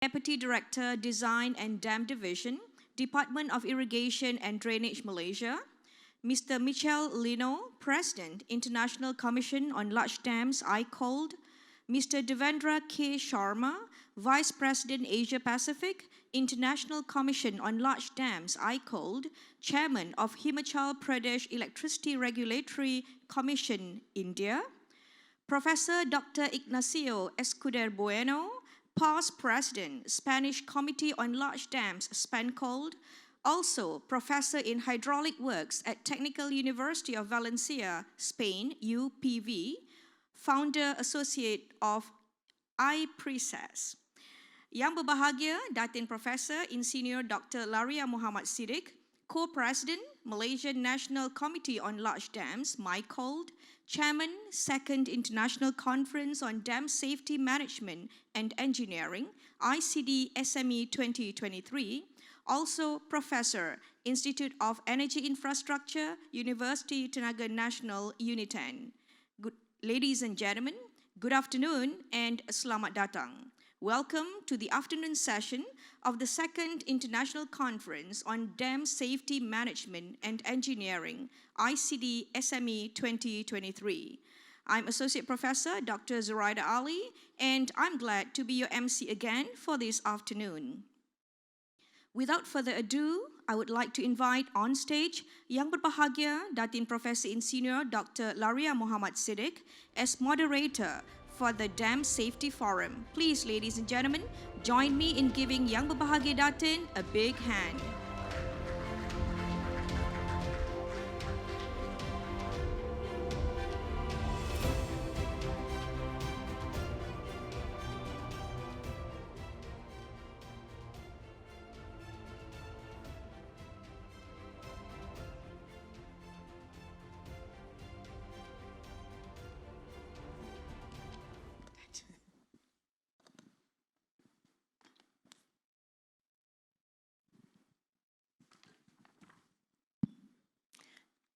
Deputy Director, Design and Dam Division, Department of Irrigation and Drainage Malaysia, Mr. Michel Lino, President, International Commission on Large Dams, MYCOLD, Mr. Devendra K. Sharma, Vice President, Asia Pacific, International Commission on Large Dams, MYCOLD, Chairman of Himachal Pradesh Electricity Regulatory Commission, India, Professor Dr. Ignacio Escuder Bueno, past President, Spanish Committee on Large Dams, SPANCOLD, also Professor in Hydraulic Works at Technical University of Valencia, Spain, UPV, Founder Associate of IRRIC. Yang berbahagia, Datin Professor Insinyur Dr. Laria Muhammad Siddiq, Co-President, Malaysian National Committee on Large Dams, MYCOLD, Chairman, Second International Conference on Dam Safety Management and Engineering, ICD SME 2023, also Professor, Institute of Energy Infrastructure, Universiti Tenaga Nasional, Uniten. Ladies and gentlemen, good afternoon and selamat datang. Welcome to the afternoon session of the Second International Conference on Dam Safety Management and Engineering, ICD SME 2023. I'm Associate Professor Dr. Zuraida Ali, and I'm glad to be your MC again for this afternoon. Without further ado, I would like to invite on stage Yang Berbahagia Datin Professor Insinyur Dr. Laria Muhammad Siddiq as moderator for the Dam Safety Forum. Please, ladies and gentlemen, join me in giving Yang Berbahagia Datin a big hand.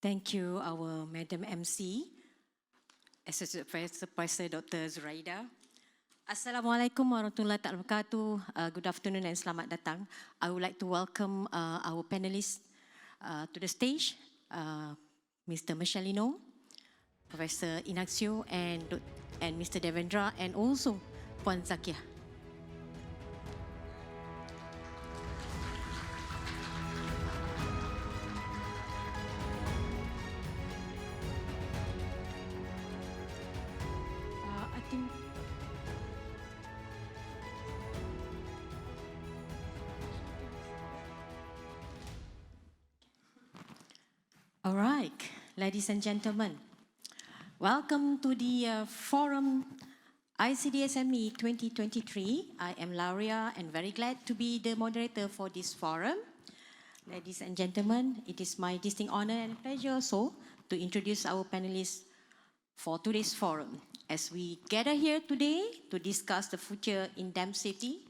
Thank you, our Madam MC, Associate Professor Dr. Zuraida. Assalamualaikum warahmatullahi wabarakatuh. Good afternoon and selamat datang. I would like to welcome our panelists to the stage, Mr. Michelino, Professor Ignacio, and Mr. Devendra, and also Puan Zakia. All right, ladies and gentlemen, welcome to the forum ICDSME 2023. I am Laria and very glad to be the moderator for this forum. Ladies and gentlemen, it is my distinct honor and pleasure also to introduce our panelists for today's forum. As we gather here today to discuss the future in dam safety,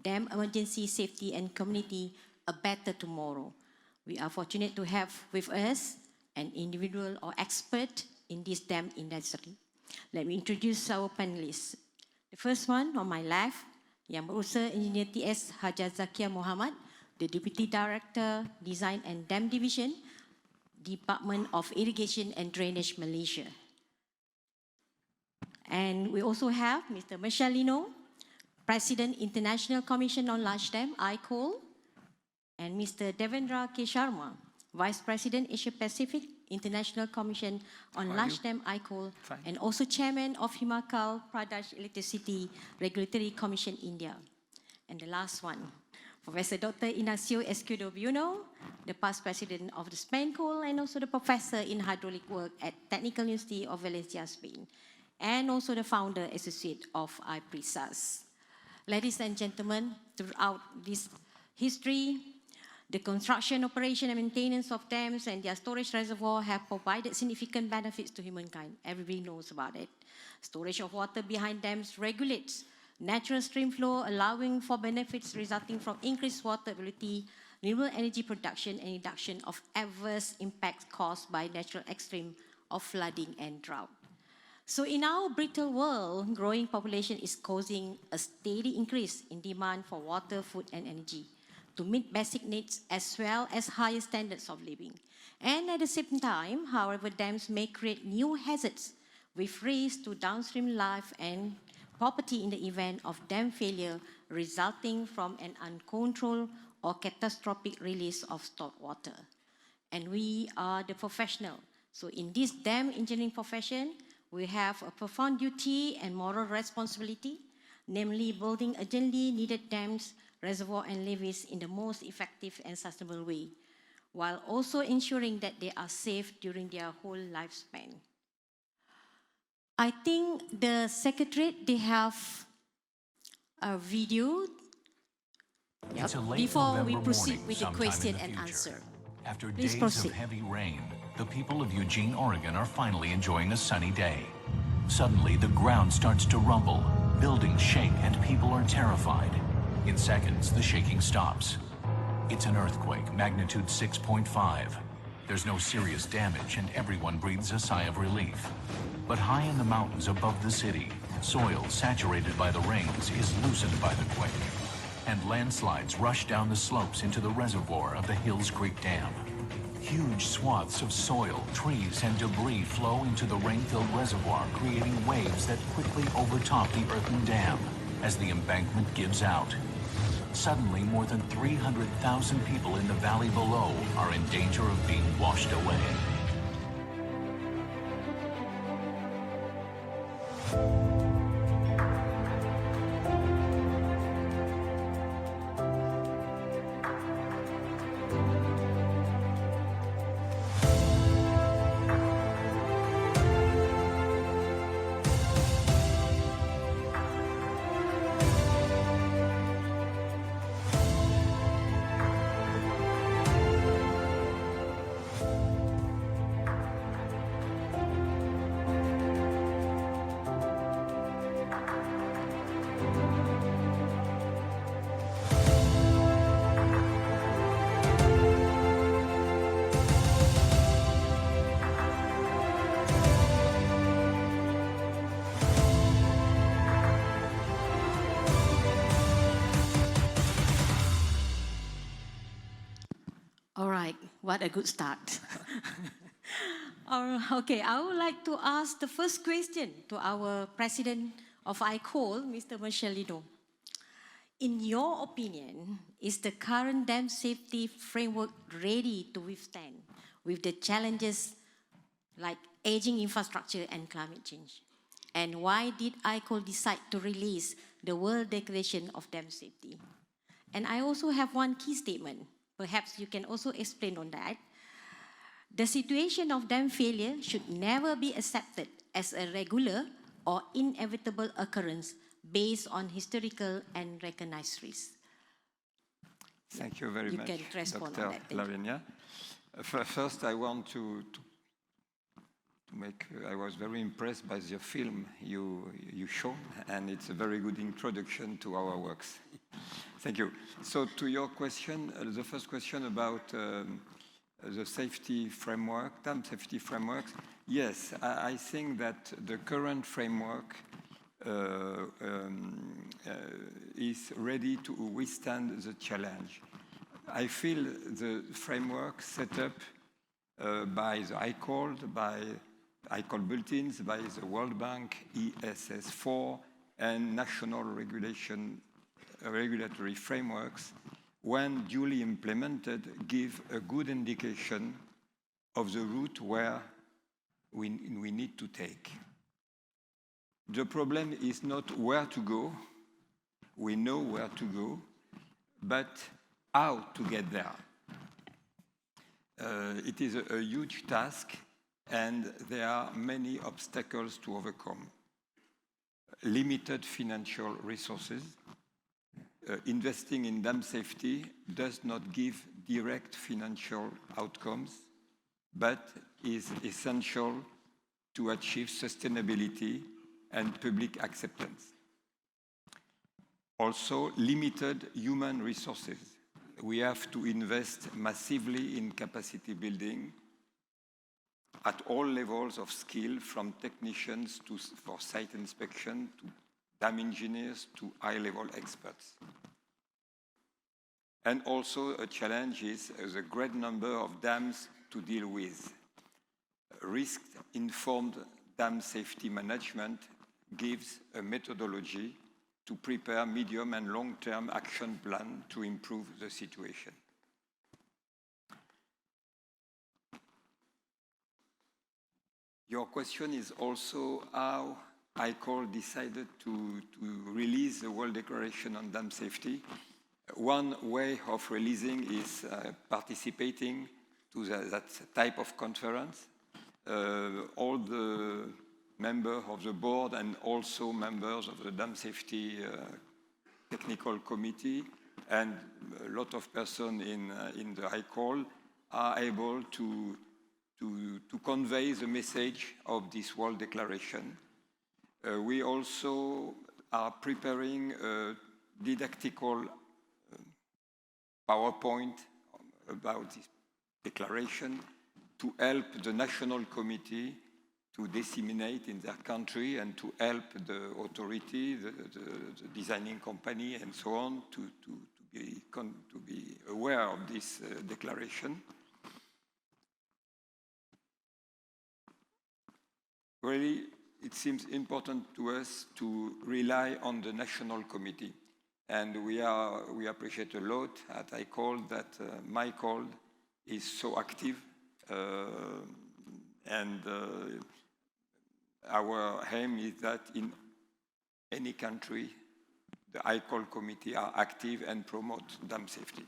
dam emergency safety and community, a better tomorrow. We are fortunate to have with us an individual or expert in this dam industry. Let me introduce our panelists. The first one on my left, Yang Berusaha Engineer TS Haja Zakia Muhammad, the Deputy Director, Design and Dam Division, Department of Irrigation and Drainage Malaysia. And we also have Mr. Michelino, President, International Commission on Large Dam, MYCOLD, and Mr. Devendra K. Sharma, Vice President, Asia Pacific, International Commission on Large Dam, MYCOLD, and also Chairman of Himachal Pradesh Electricity Regulatory Commission, India. And the last one, Professor Dr. Ignacio Escudo Bueno, the past President of the SPANCOLD, and also the Professor in Hydraulic Work at Technical University of Valencia, Spain, and also the Founder Associate of IRRIC. Ladies and gentlemen, throughout this history, the construction, operation, and maintenance of dams and their storage reservoir have provided significant benefits to humankind. Everybody knows about it. Storage of water behind dams regulates natural stream flow, allowing for benefits resulting from increased water availability, renewable energy production, and reduction of adverse impacts caused by natural extreme of flooding and drought. So in our brittle world, growing population is causing a steady increase in demand for water, food, and energy to meet basic needs as well as higher standards of living. And at the same time, however, dams may create new hazards with risks to downstream life and property in the event of dam failure resulting from an uncontrolled or catastrophic release of stored water. And we are the professional. So in this dam engineering profession, we have a profound duty and moral responsibility, namely building urgently needed dams, reservoirs, and levees in the most effective and sustainable way, while also ensuring that they are safe during their whole lifespan. I think the Secretariat, they have a video before we proceed with the question and answer. After Please days proceed. of heavy rain, the people of Eugene, Oregon are finally enjoying a sunny day. Suddenly, the ground starts to rumble, buildings shake, and people are terrified. In seconds, the shaking stops. It's an earthquake, magnitude 6.5. There's no serious damage, and everyone breathes a sigh of relief. But high in the mountains above the city, soil saturated by the rains is loosened by the quake, and landslides rush down the slopes into the reservoir of the Hills Creek Dam. Huge swaths of soil, trees, and debris flow into the rain-filled reservoir, creating waves that quickly overtop the earthen dam as the embankment gives out. Suddenly, more than 300,000 people in the valley below are in danger of being washed away. All right, what a good start. Okay, I would like to ask the first question to our President of ICOL, Mr. Marcelino. In your opinion, is the current dam safety framework ready to withstand with the challenges like aging infrastructure and climate change? And why did ICOL decide to release the World Declaration of Dam Safety? And I also have one key statement. Perhaps you can also explain on that. The situation of dam failure should never be accepted as a regular or inevitable occurrence based on historical and recognized risks. Thank you very much, You can respond Dr. on that. Lavinia. First, I want to make, I was very impressed by the film you showed, and it's a very good introduction to our works. Thank you. So to your question, the first question about the safety framework, dam safety frameworks, yes, I think that the current framework is ready to withstand the challenge. I feel the framework set up by the ICOL, by ICOL bulletins, by the World Bank, ESS4, and national regulatory frameworks, when duly implemented, give a good indication of the route where we need to take. The problem is not where to go. We know where to go, but how to get there. It is a huge task, and there are many obstacles to overcome. Limited financial resources. Investing in dam safety does not give direct financial outcomes, but is essential to achieve sustainability and public acceptance. Also, limited human resources. We have to invest massively in capacity building, at all levels of skill, from technicians for site inspection, to dam engineers, to high-level experts. And also a challenge is a great number of dams to deal with. Risk-informed dam safety management gives a methodology to prepare medium and long-term action plan to improve the situation. Your question is also how MYCOLD decided to release the World Declaration on Dam Safety. One way of releasing is participating to that type of conference. All the members of the board and also members of the Dam Safety Technical Committee and a lot of persons in the MYCOLD are able to convey the message of this World Declaration. We also are preparing a didactical PowerPoint about this declaration to help the National Committee to disseminate in their country and to help the authority, the designing company, and so on, to be aware of this declaration. Really, it seems important to us to rely on the National Committee. And we appreciate a lot at MYCOLD that MYCOLD is so active. Our aim is that in any country, the MYCOLD committee are active and promote dam safety.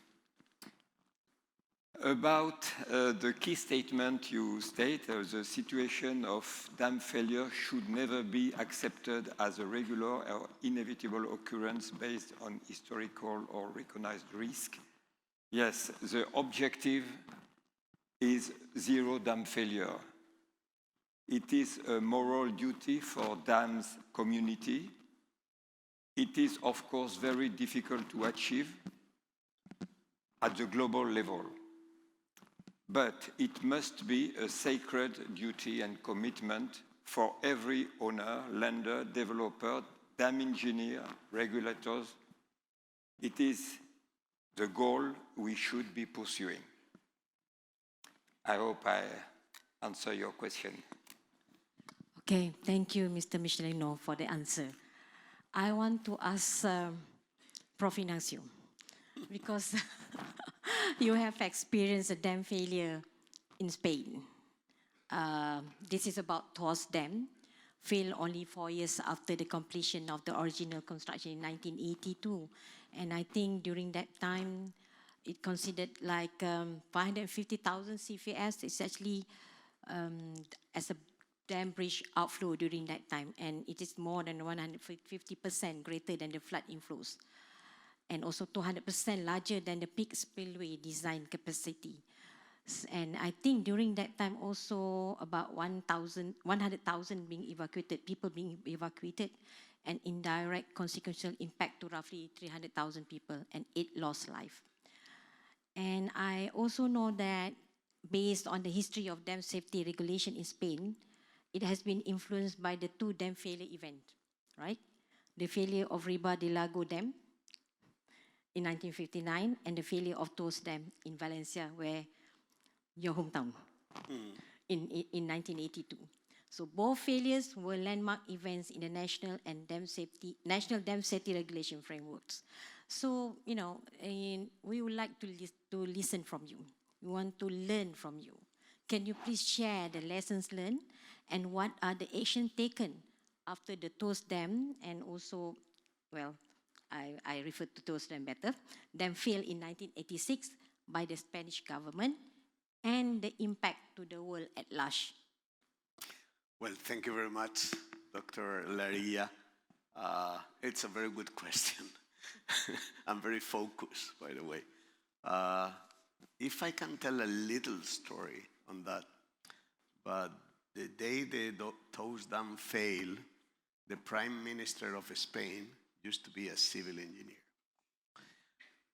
About the key statement you state, the situation of dam failure should never be accepted as a regular or inevitable occurrence based on historical or recognized risk. Yes, the objective is zero dam failure. It is a moral duty for dams community. It is, of course, very difficult to achieve at the global level. But it must be a sacred duty and commitment for every owner, lender, developer, dam engineer, regulators. It is the goal we should be pursuing. I hope I answer your question. Okay, thank you, Mr. Michelino, for the answer. I want to ask Prof. Ignacio, because you have experienced a dam failure in Spain. This is about Tos Dam, failed only 4 years after the completion of the original construction in 1982. And I think during that time, it considered like 550,000 CFS. It's actually as a dam breach outflow during that time, and it is more than 150% greater than the flood inflows, and also 200% larger than the peak spillway design capacity. And I think during that time also about 100,000 being evacuated, people being evacuated, and indirect consequential impact to roughly 300,000 people, and 8 lost life. And I also know that based on the history of dam safety regulation in Spain, it has been influenced by the 2 dam failure events, right? The failure of Riba de Lago Dam in 1959 and the failure of Tos Dam in Valencia, where your hometown, in 1982. So both failures were landmark events in the national dam safety regulation frameworks. So, you know, we would like to listen from you. We want to learn from you. Can you please share the lessons learned and what are the actions taken after the Tos Dam, and also, well, I refer to Tos Dam better, dam failed in 1986 by the Spanish government, and the impact to the world at large? Well, thank you very much, Dr. Larilla. It's a very good question. I'm very focused, by the way. If I can tell a little story on that, but the day the Tos Dam failed, the Prime Minister of Spain used to be a civil engineer.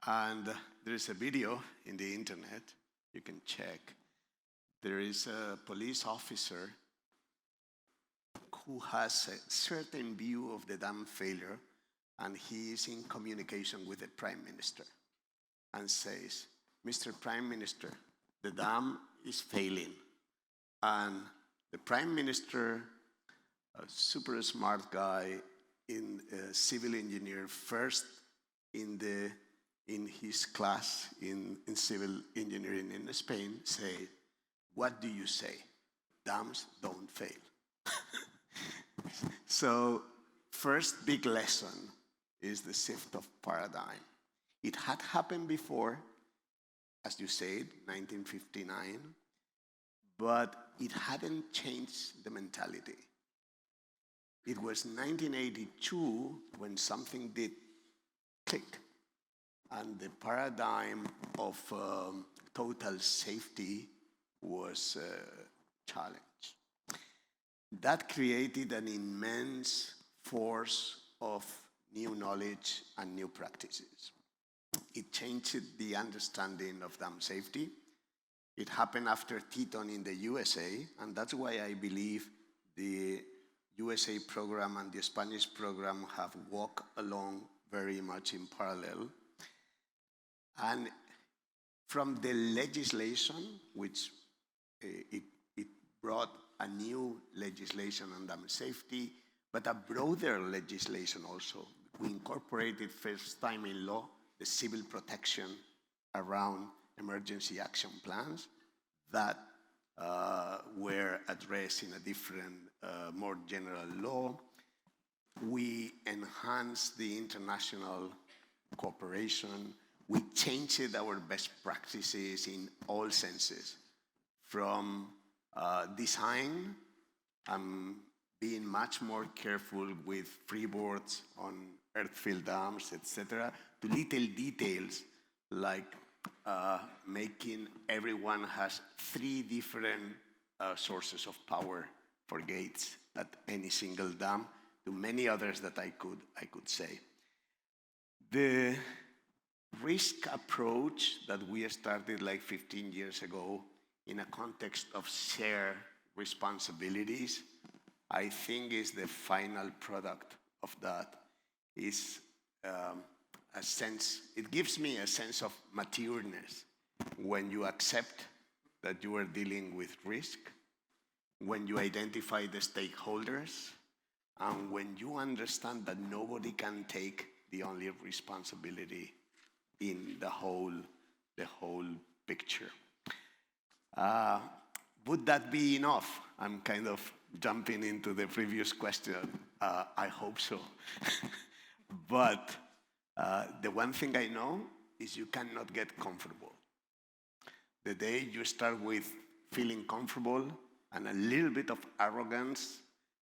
And there is a video in the internet, you can check, there is a police officer who has a certain view of the dam failure, and he is in communication with the Prime Minister and says, Mr. Prime Minister, the dam is failing. And the Prime Minister, a super smart guy, in a civil engineer, first in his class in civil engineering in Spain, say, what do you say? Dams don't fail. So, first big lesson is the shift of paradigm. It had happened before, as you said, 1959, but it hadn't changed the mentality. It was 1982 when something did click, and the paradigm of total safety was challenged. That created an immense force of new knowledge and new practices. It changed the understanding of dam safety. It happened after Teton in the USA, and that's why I believe the USA program and the Spanish program have walked along very much in parallel. And from the legislation, which it brought a new legislation on dam safety, but a broader legislation also. We incorporated first time in law the civil protection around emergency action plans that were addressed in a different, more general law. We enhanced the international cooperation. We changed our best practices in all senses, from design and being much more careful with freeboards on earth-filled dams, etc., to little details like making everyone has 3 different sources of power for gates at any single dam, to many others that I could say. The risk approach that we started like 15 years ago in a context of shared responsibilities, I think is the final product of that. Is a sense, it gives me a sense of matureness when you accept that you are dealing with risk, when you identify the stakeholders, and when you understand that nobody can take the only responsibility in the whole picture. Would that be enough? I'm kind of jumping into the previous question. I hope so. But the one thing I know is you cannot get comfortable. The day you start with feeling comfortable and a little bit of arrogance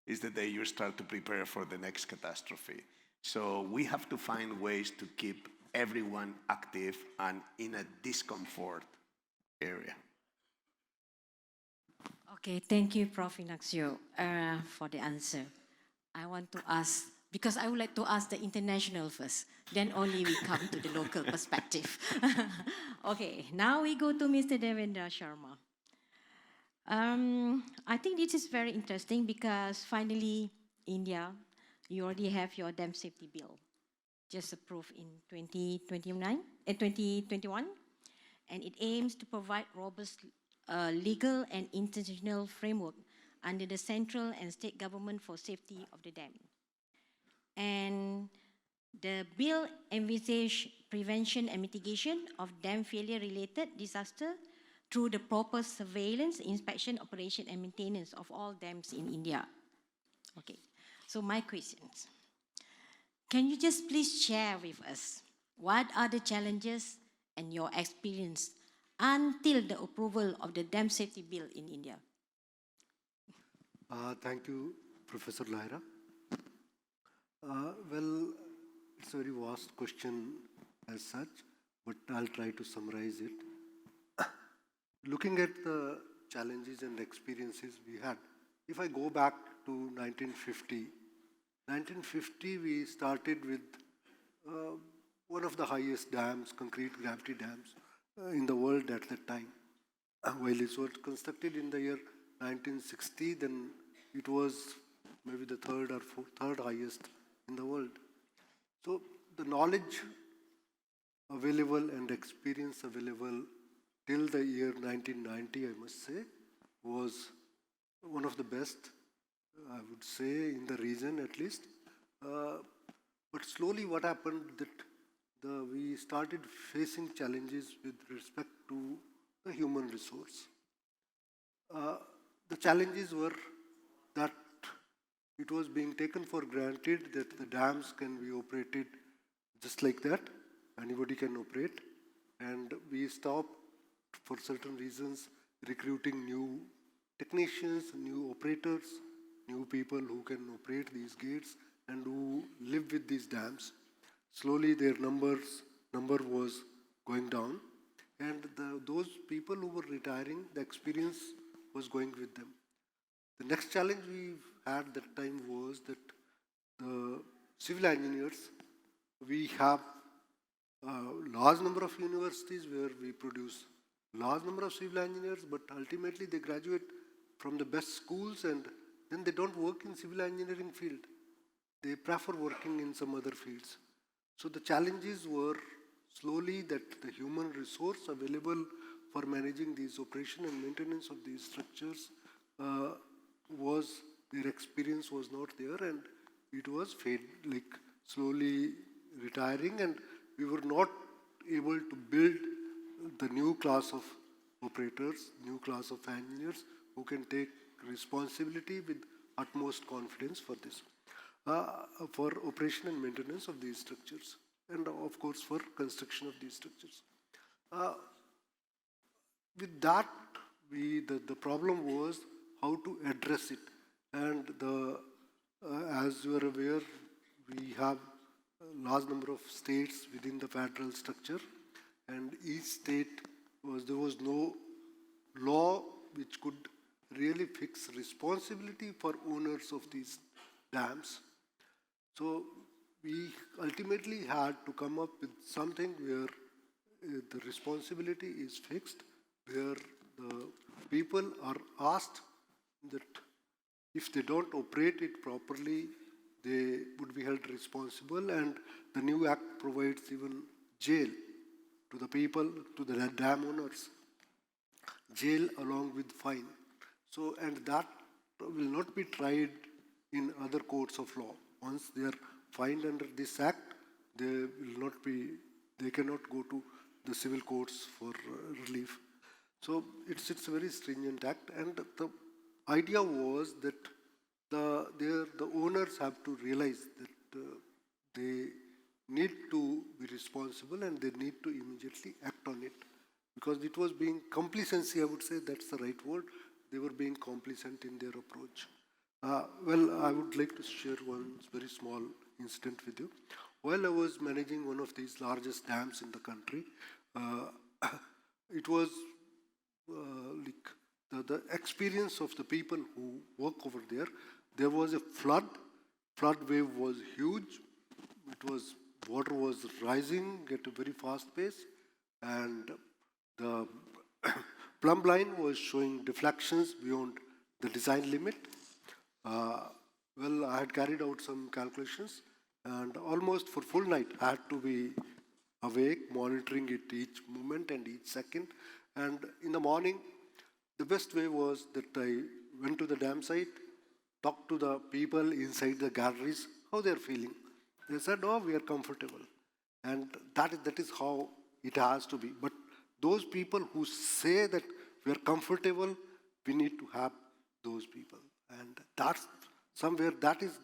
is the day you start to prepare for the next catastrophe. So we have to find ways to keep everyone active and in a discomfort area. Okay, thank you, Prof. Inaxio, for the answer. I want to ask, because I would like to ask the international first, then only we come to the local perspective. Okay, now we go to Mr. Devendra Sharma. I think this is very interesting because finally, India, you already have your dam safety bill, just approved in 2021, and it aims to provide robust legal and institutional framework under the central and state government for safety of the dam. And the bill envisages prevention and mitigation of dam failure-related disaster through the proper surveillance, inspection, operation, and maintenance of all dams in India. Okay, so my questions. Can you just please share with us what are the challenges and your experience until the approval of the dam safety bill in India? Thank you, Professor Lahira. Well, it's a very vast question as such, but I'll try to summarize it. Looking at the challenges and experiences we had, if I go back to 1950 we started with one of the highest dams, concrete gravity dams, in the world at that time. while it was constructed in the year 1960, then it was maybe the third highest in the world. So the knowledge available and experience available till the year 1990, I must say, was one of the best, I would say, in the region at least. But slowly what happened that we started facing challenges with respect to the human resource. The challenges were that it was being taken for granted that the dams can be operated just like that, anybody can operate, and we stopped for certain reasons recruiting new technicians, new operators, new people who can operate these gates and who live with these dams. Slowly their number was going down, and those people who were retiring, the experience was going with them. The next challenge we had that time was that the civil engineers, we have a large number of universities where we produce large number of civil engineers, but ultimately they graduate from the best schools and then they don't work in civil engineering field. They prefer working in some other fields. So the challenges were slowly that the human resource available for managing these operation and maintenance of these structures their experience was not there, and it was slowly retiring, and we were not able to build the new class of operators, new class of engineers who can take responsibility with utmost confidence for this, for operation and maintenance of these structures, and of course for construction of these structures. With that, the problem was how to address it, and as you are aware, we have a large number of states within the federal structure, and each state there was no law which could really fix responsibility for owners of these dams. So we ultimately had to come up with something where the responsibility is fixed, where the people are asked that if they don't operate it properly, they would be held responsible, and the new act provides even jail to the people, to the dam owners, jail along with fine. So, and that will not be tried in other courts of law. Once they are fined under this act, they cannot go to the civil courts for relief. So it's a very stringent act, and the idea was that the owners have to realize that they need to be responsible and they need to immediately act on it, because it was being complacency, I would say that's the right word. They were being complacent in their approach. Well, I would like to share one very small incident with you. While I was managing one of these largest dams in the country, it was the experience of the people who work over there. There was a flood wave was huge. Water was rising at a very fast pace, and the plumb line was showing deflections beyond the design limit. Well, I had carried out some calculations, and almost for full night I had to be awake, monitoring it each moment and each second. And in the morning, the best way was that I went to the dam site, talked to the people inside the galleries, how they're feeling. They said, oh, we are comfortable. And that is how it has to be. But those people who say that we are comfortable, we need to have those people. And that's somewhere that is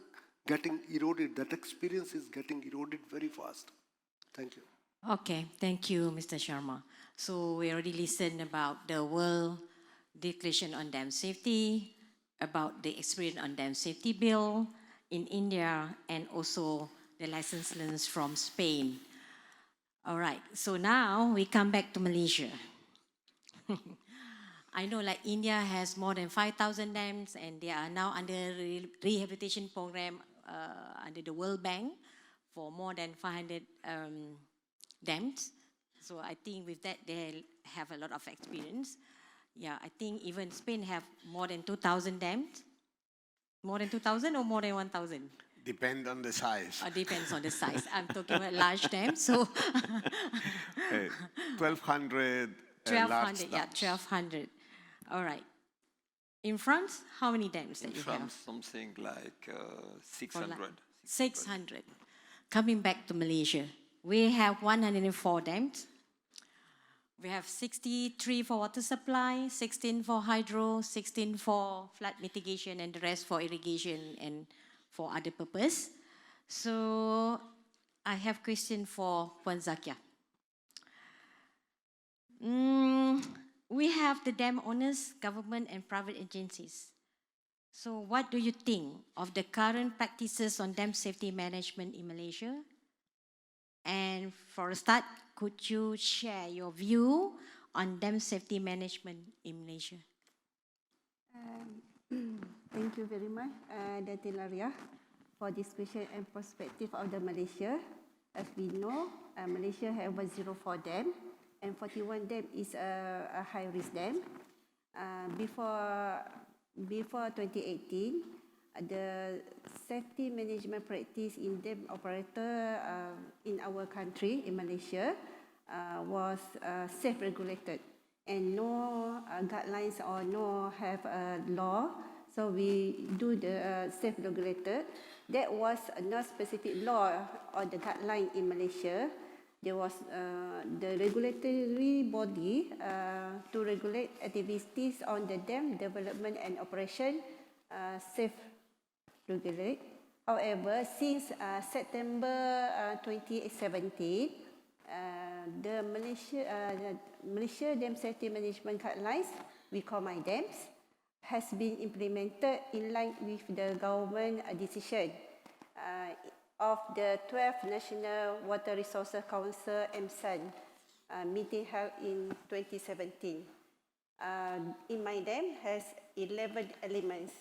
getting eroded. That experience is getting eroded very fast. Thank you. Okay, thank you, Mr. Sharma. So we already listened about the World Declaration on Dam Safety, about the experience on Dam Safety Bill in India, and also the lessons learned from Spain. All right, so now we come back to Malaysia. I know like India has more than 5,000 dams, and they are now under rehabilitation program under the World Bank for more than 500 dams. So I think with that, they have a lot of experience. Yeah, I think even Spain have more than 2,000 dams. More than 2,000 or more than 1,000? Depend on the size. Depends on the size. I'm talking about large dams, so 1,200 large 1,200, yeah, dams. 1,200. All right. In France, how many dams that In you France, have? something like For 600. like 600. Coming back to Malaysia, we have 104 dams. We have 63 for water supply, 16 for hydro, 16 for flood mitigation, and the rest for irrigation and for other purpose. So I have question for Puan Zakia. We have the dam owners, government and private agencies. So what do you think of the current practices on dam safety management in Malaysia? And for a start, could you share your view on dam safety management in Malaysia? Thank you very much, Datin Laria, for this question and perspective of the Malaysia. As we know, Malaysia has 104 dam, and 41 dam is a high-risk dam. Before 2018, the safety management practice in dam operator in our country, in Malaysia, was self-regulated, and no guidelines or no have a law. So we do the self-regulated. There was no specific law or the guideline in Malaysia. There was the regulatory body to regulate activities on the dam development and operation, self-regulate. However, since September 2017, the Malaysia Dam Safety Management Guidelines, we call MyDams, has been implemented in line with the government decision of the 12th National Water Resources Council (MSAN) meeting held in 2017. In MyDam has 11 elements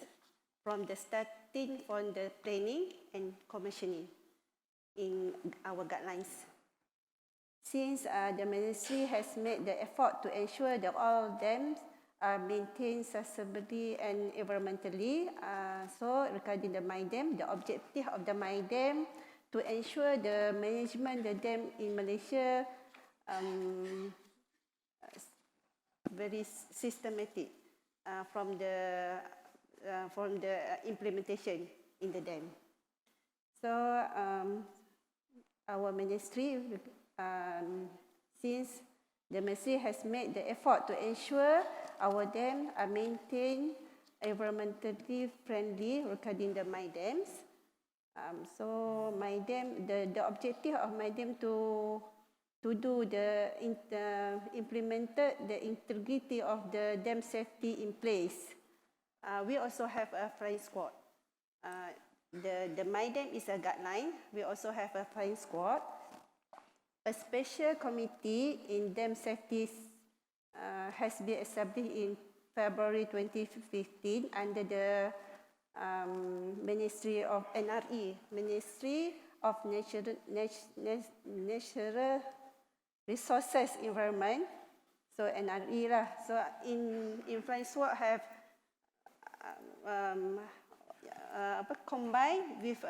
from the starting from the planning and commissioning in our guidelines. Since the Ministry has made the effort to ensure that all dams are maintained sustainably and environmentally, so regarding the MyDam, the objective of the MyDam to ensure the management of the dam in Malaysia very systematic from the implementation in the dam. So our ministry, since the Ministry has made the effort to ensure our dams are maintained environmentally friendly regarding the MyDams. So MyDam, the objective of MyDam to do the implemented the integrity of the dam safety in place. We also have a flying squad. The MyDam is a guideline. We also have a flying squad. A special committee in dam safety has been established in February 2015 under the Ministry of NRE, Ministry of Natural Resources Environment. So NRE lah. So in flying squad have combined with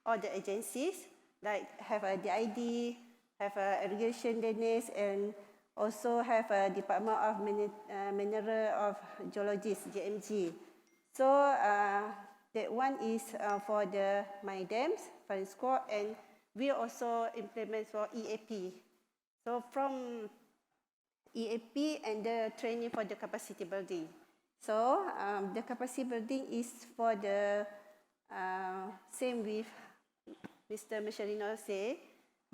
all the agencies, like have a DID, have a Irrigation Dennis, and also have a Department of Mineral of Geologists, GMG. So that one is for the MyDams, flying squad, and we also implement for EAP. So from EAP and the training for the capacity building. So the capacity building is for the same with Mr. Michelino say,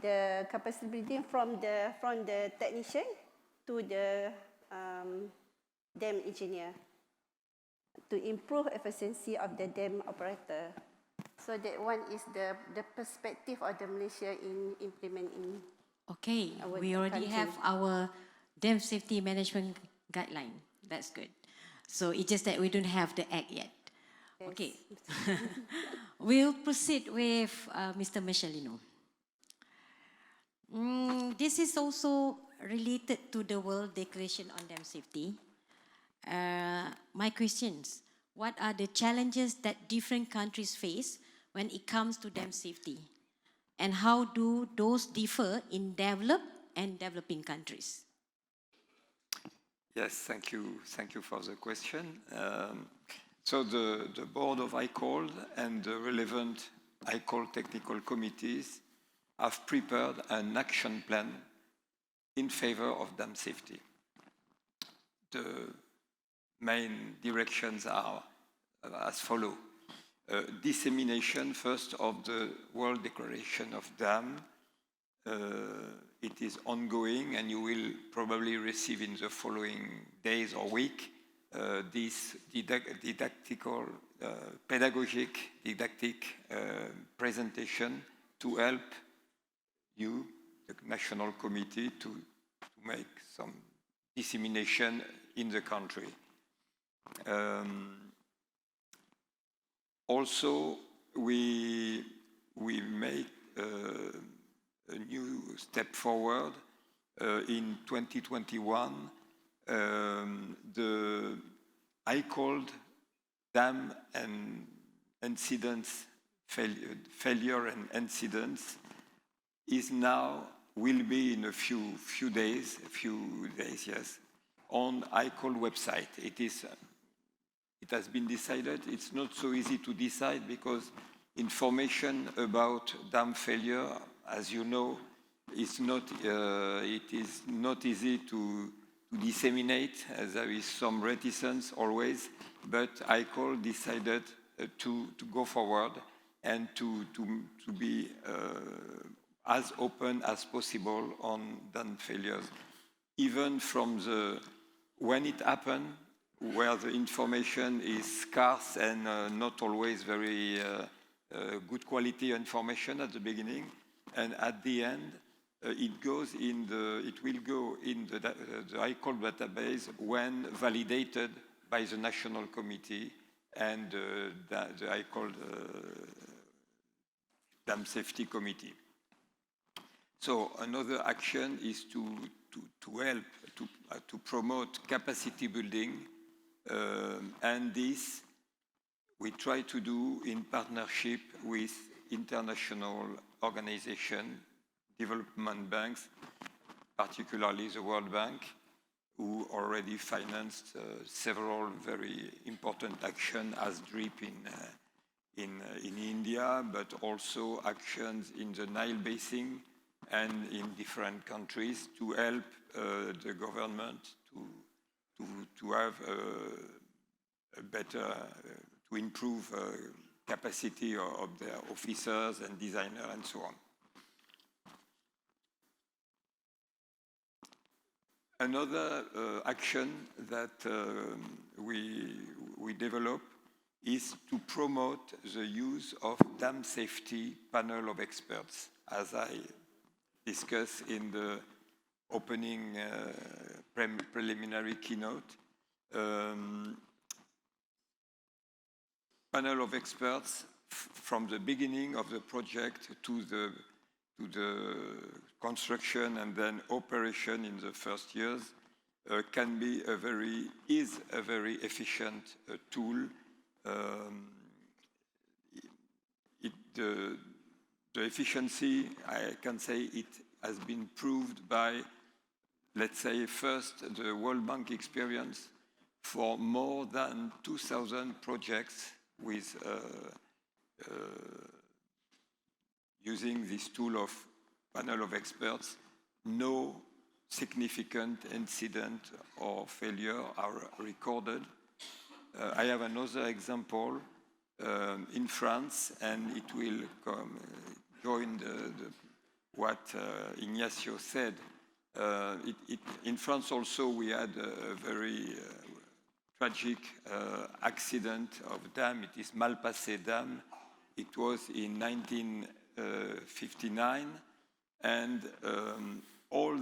the capacity building from the technician to the dam engineer to improve efficiency of the dam operator. So that one is the perspective of the Malaysia in implementing. Okay, we already have our dam safety management guideline. That's good. So it's just that we don't have the act yet. Yes. Okay. We'll proceed with Mr. Michelino. This is also related to the World Declaration on Dam Safety, my questions, what are the challenges that different countries face when it comes to dam safety? And how do those differ in developed and developing countries? Yes, thank you. Thank you for the question. So the board of MYCOLD and the relevant MYCOLD technical committees have prepared an action plan in favor of dam safety. The main directions are as follows. Dissemination first of the World Declaration of Dam. It is ongoing, and you will probably receive in the following days or week this didactic presentation to help you, the National Committee, to make some dissemination in the country. Also, we made a new step forward in 2021. The MYCOLD dam and incidents, failure and incidents will be in a few days, yes, on MYCOLD website. It has been decided. It's not so easy to decide because information about dam failure, as you know, it is not easy to disseminate, as there is some reticence always, but MYCOLD decided to go forward and to be as open as possible on dam failures. Even from when it happened, where the information is scarce and not always very good quality information at the beginning, and at the end, it will go in the MYCOLD database when validated by the National Committee and the MYCOLD Dam Safety Committee. So another action is to help to promote capacity building. And this we try to do in partnership with international organizations, development banks, particularly the World Bank, who already financed several very important actions as DRIP in India, but also actions in the Nile Basin and in different countries to help the government to have a better, to improve capacity of their officers and designers and so on. Another action that we develop is to promote the use of dam safety panel of experts, as I discussed in the opening preliminary keynote. Panel of experts from the beginning of the project to the construction and then operation in the first years is a very efficient tool. The efficiency, I can say it has been proved by, let's say, first the World Bank experience for more than 2,000 projects with using this tool of panel of experts. No significant incident or failure are recorded. I have another example in France, and it will join what Ignacio said. In France also we had a very tragic accident of dam. It is Malpassé Dam. It was in 1959, and all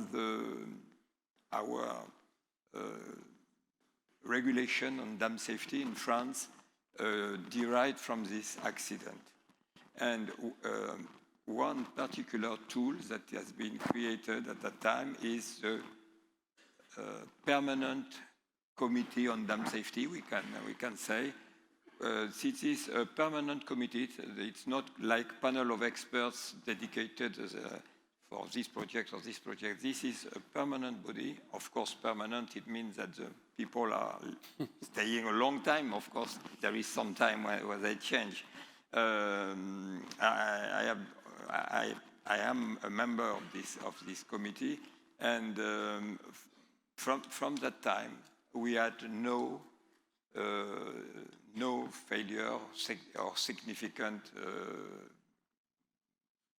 our regulation on dam safety in France derived from this accident. And one particular tool that has been created at that time is the permanent committee on dam safety, we can say. This is a permanent committee. It's not like panel of experts dedicated for this project or this project. This is a permanent body. Of course, permanent, it means that the people are staying a long time. Of course, there is some time where they change. I am a member of this committee, and from that time, we had no failure or significant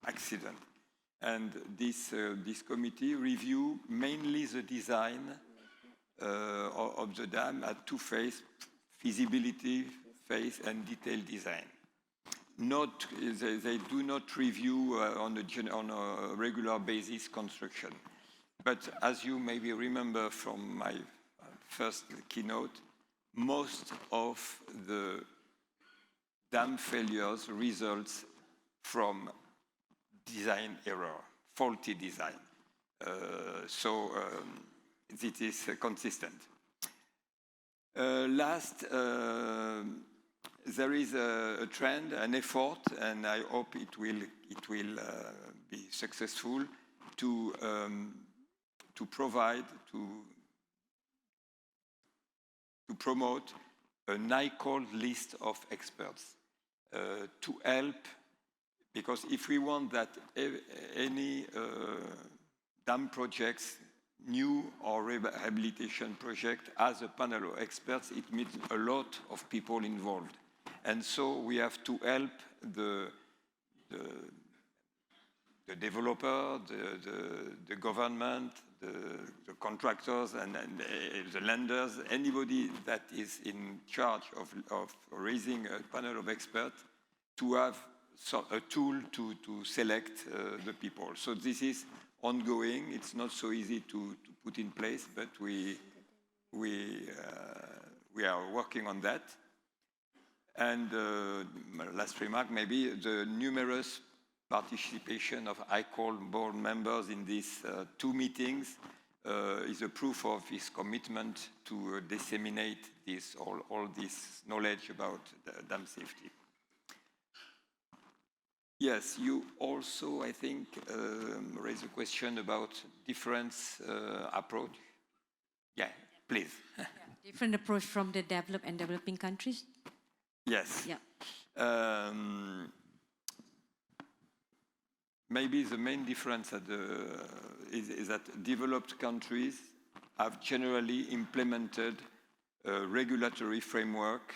accident. And this committee review mainly the design of the dam at two phases: feasibility phase and detailed design. They do not review on a regular basis construction. But as you maybe remember from my first keynote, most of the dam failures results from design error, faulty design. So it is consistent. Last, there is a trend, an effort, and I hope it will be successful to provide, to promote a MYCOLD list of experts to help, because if we want that any dam projects, new or rehabilitation project, as a panel of experts, it means a lot of people involved. And so we have to help the developer, the government, the contractors, and the lenders, anybody that is in charge of raising a panel of experts, to have a tool to select the people. So this is ongoing. It's not so easy to put in place, but we are working on that. And my last remark, maybe the numerous participation of MYCOLD board members in these two meetings is a proof of his commitment to disseminate all this knowledge about dam safety. Yes, you also, I think, raised a question about different approach. Yeah, please. Yeah, different approach from the developed and developing countries. Yes. Yeah. Maybe the main difference is that developed countries have generally implemented a regulatory framework,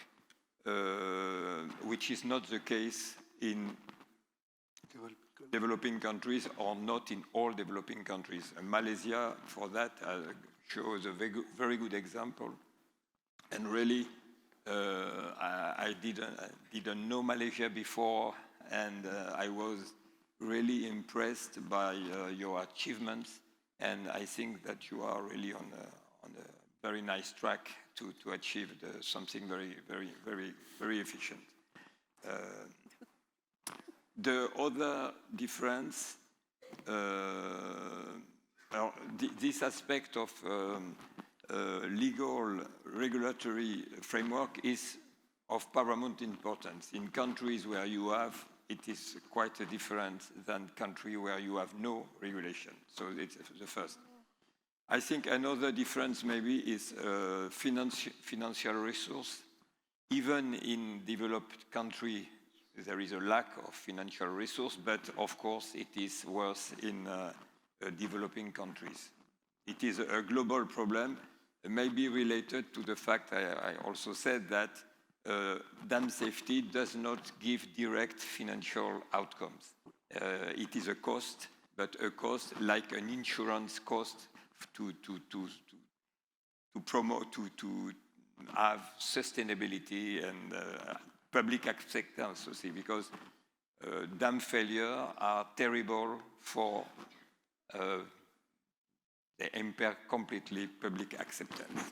which is not the case in developing countries, or not in all developing countries. And Malaysia, for that, shows a very good example. And really, I didn't know Malaysia before, and I was really impressed by your achievements, and I think that you are really on a very nice track to achieve something very efficient. The other difference, this aspect of legal regulatory framework is of paramount importance. In countries where you have, it is quite a different than country where you have no regulation. So it's the first. I think another difference maybe is financial resource. Even in developed country, there is a lack of financial resource, but of course it is worse in developing countries. It is a global problem, maybe related to the fact I also said that dam safety does not give direct financial outcomes. It is a cost, but a cost like an insurance cost to promote, to have sustainability and public acceptance, because dam failure are terrible for they impair completely public acceptance.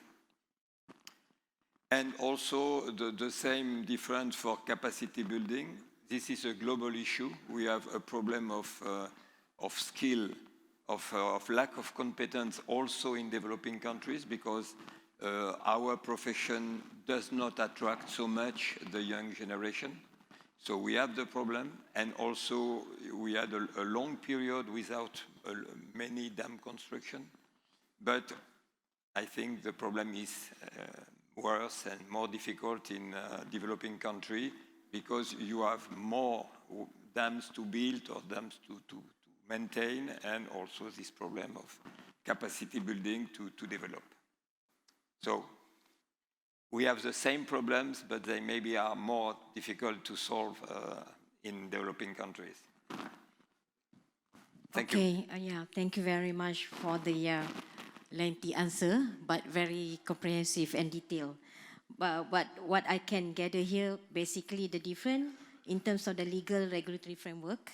And also the same difference for capacity building. This is a global issue. We have a problem of skill of lack of competence also in developing countries, because our profession does not attract so much the young generation. So we have the problem, and also we had a long period without many dam construction. But I think the problem is worse and more difficult in developing country, because you have more dams to build or dams to maintain, and also this problem of capacity building to develop. So we have the same problems, but they maybe are more difficult to solve in developing countries. Thank you. Okay, yeah, thank you very much for the lengthy answer, but very comprehensive and detailed. But what I can gather here, basically the difference in terms of the legal regulatory framework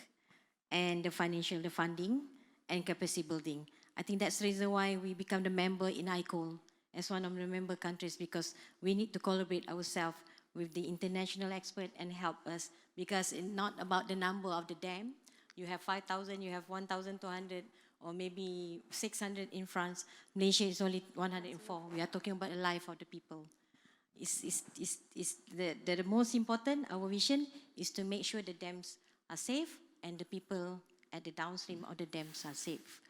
and the financial, the funding and capacity building. I think that's the reason why we become the member in MYCOLD as one of the member countries, because we need to collaborate ourselves with the international expert and help us, because it's not about the number of the dam. You have 5,000, you have 1,200, or maybe 600 in France. Malaysia is only 104. We are talking about the life of the people. The most important, our vision is to make sure the dams are safe and the people at the downstream of the dams are safe.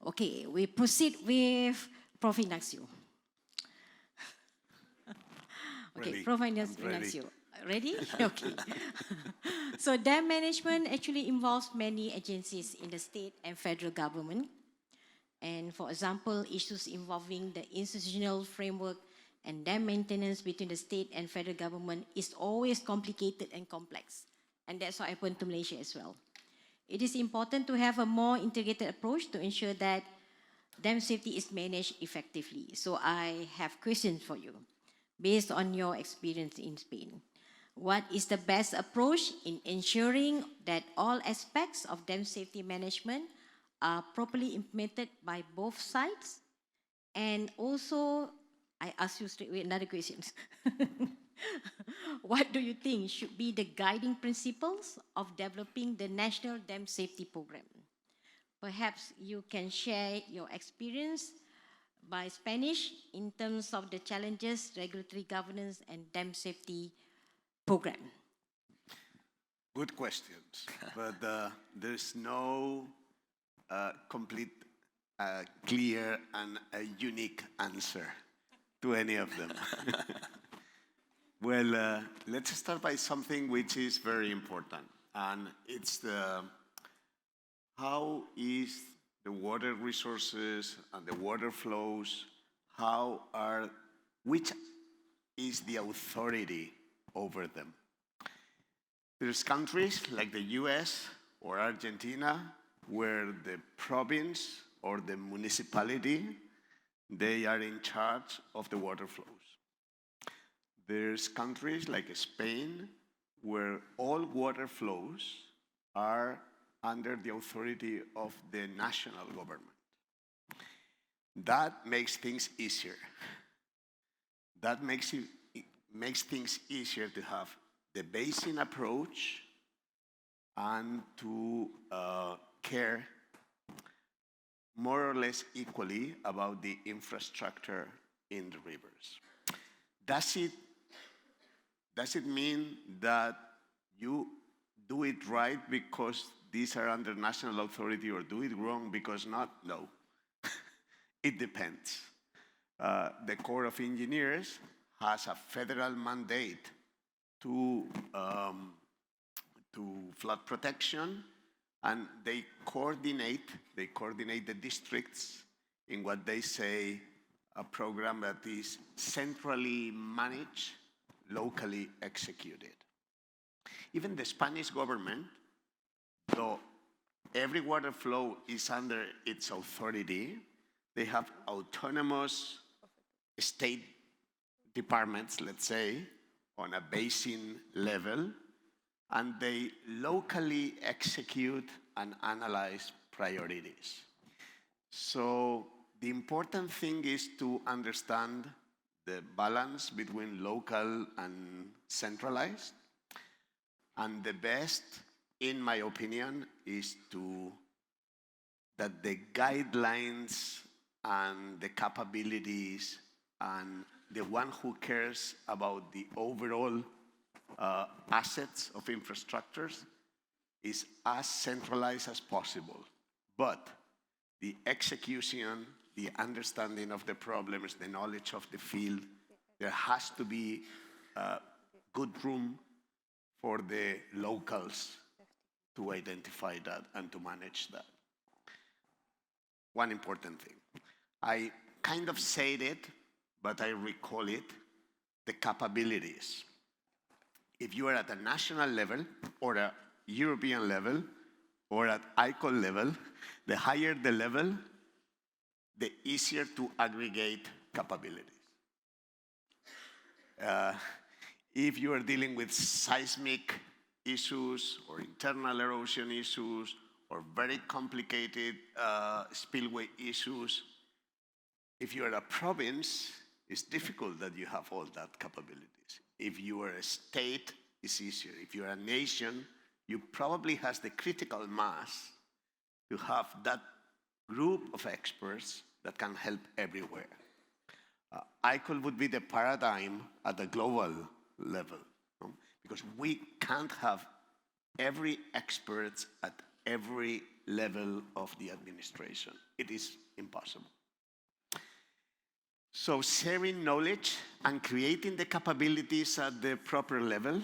Okay, we proceed with Prof. Ignacio. Okay, Ready. Prof. I'm Ignacio. Ready? Okay. So dam management actually involves many agencies in the state and federal government. And for example, issues involving the institutional framework and dam maintenance between the state and federal government is always complicated and complex. And that's what happened to Malaysia as well. It is important to have a more integrated approach to ensure that dam safety is managed effectively. So I have questions for you based on your experience in Spain. What is the best approach in ensuring that all aspects of dam safety management are properly implemented by both sides? And also, I ask you straight away another question. What do you think should be the guiding principles of developing the National Dam Safety Program? Perhaps you can share your experience by Spanish in terms of the challenges, regulatory governance, and dam safety program. Good questions, but there's no complete, clear, and unique answer to any of them. Well, let's start by something which is very important, and it's how is the water resources and the water flows, which is the authority over them? There's countries like the US or Argentina where the province or the municipality, they are in charge of the water flows. There's countries like Spain where all water flows are under the authority of the national government. That makes things easier. That makes things easier to have the basin approach and to care more or less equally about the infrastructure in the rivers. Does it mean that you do it right because these are under national authority, or do it wrong because not? No. It depends. The Corps of Engineers has a federal mandate to flood protection, and they coordinate the districts in what they say a program that is centrally managed, locally executed. Even the Spanish government, though every water flow is under its authority, they have autonomous state departments, let's say, on a basin level, and they locally execute and analyze priorities. So the important thing is to understand the balance between local and centralized, and the best, in my opinion, is to that the guidelines and the capabilities and the one who cares about the overall assets of infrastructures is as centralized as possible. But the execution, the understanding of the problems, the knowledge of the field, there has to be good room for the locals to identify that and to manage that. One important thing. I kind of said it, but I recall it, the capabilities. If you are at a national level or a European level or at ICOL level, the higher the level, the easier to aggregate capabilities. If you are dealing with seismic issues or internal erosion issues or very complicated spillway issues, if you are a province, it's difficult that you have all that capabilities. If you are a state, it's easier. If you're a nation, you probably has the critical mass to have that group of experts that can help everywhere. ICOL would be the paradigm at the global level, no? Because we can't have every expert at every level of the administration. It is impossible. So sharing knowledge and creating the capabilities at the proper level,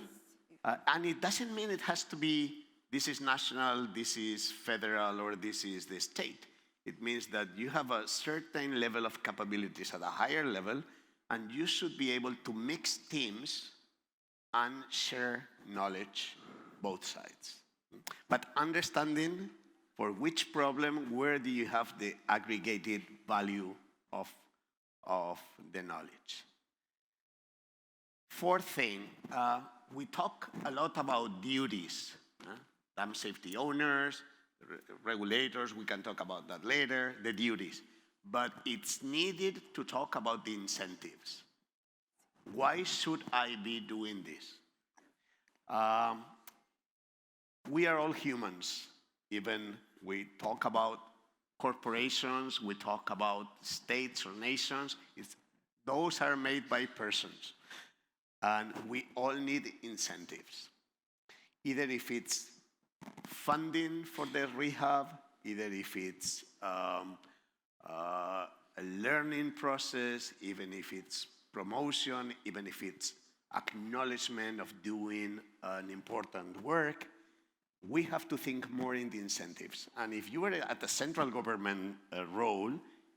and it doesn't mean it has to be, this is national, this is federal, or this is the state. It means that you have a certain level of capabilities at a higher level, and you should be able to mix teams and share knowledge both sides. But understanding for which problem, where do you have the aggregated value of the knowledge. Fourth thing, we talk a lot about duties. Dam safety owners, regulators, we can talk about that later, the duties. But it's needed to talk about the incentives. Why should I be doing this? We are all humans. Even we talk about corporations, we talk about states or nations. Those are made by persons. And we all need incentives. Either if it's funding for the rehab, either if it's a learning process, even if it's promotion, even if it's acknowledgement of doing an important work, we have to think more in the incentives. And if you are at the central government role,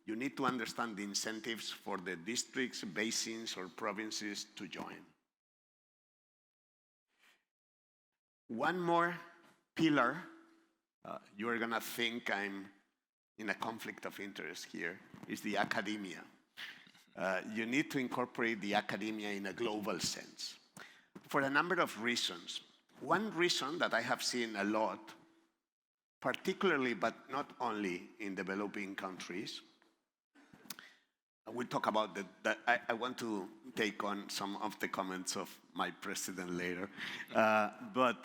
you need to understand the incentives for the districts, basins, or provinces to join. One more pillar, you are gonna think I'm in a conflict of interest here, is the academia. You need to incorporate the academia in a global sense for a number of reasons. One reason that I have seen a lot, particularly but not only in developing countries, we'll talk about that. I want to take on some of the comments of my president later. But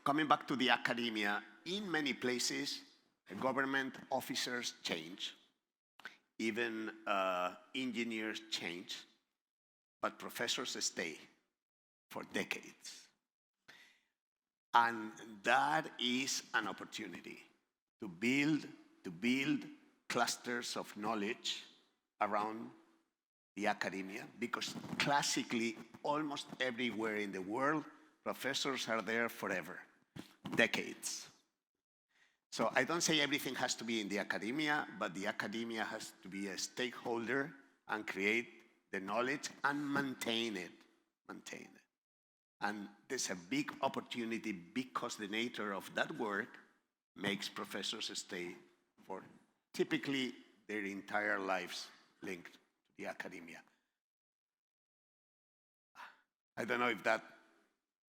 coming back to the academia, in many places, government officers change, even engineers change, but professors stay for decades. And that is an opportunity to build clusters of knowledge around the academia, because classically, almost everywhere in the world, professors are there forever, decades. So I don't say everything has to be in the academia, but the academia has to be a stakeholder and create the knowledge and maintain it. And there's a big opportunity because the nature of that work makes professors stay for typically their entire lives linked to the academia. I don't know if that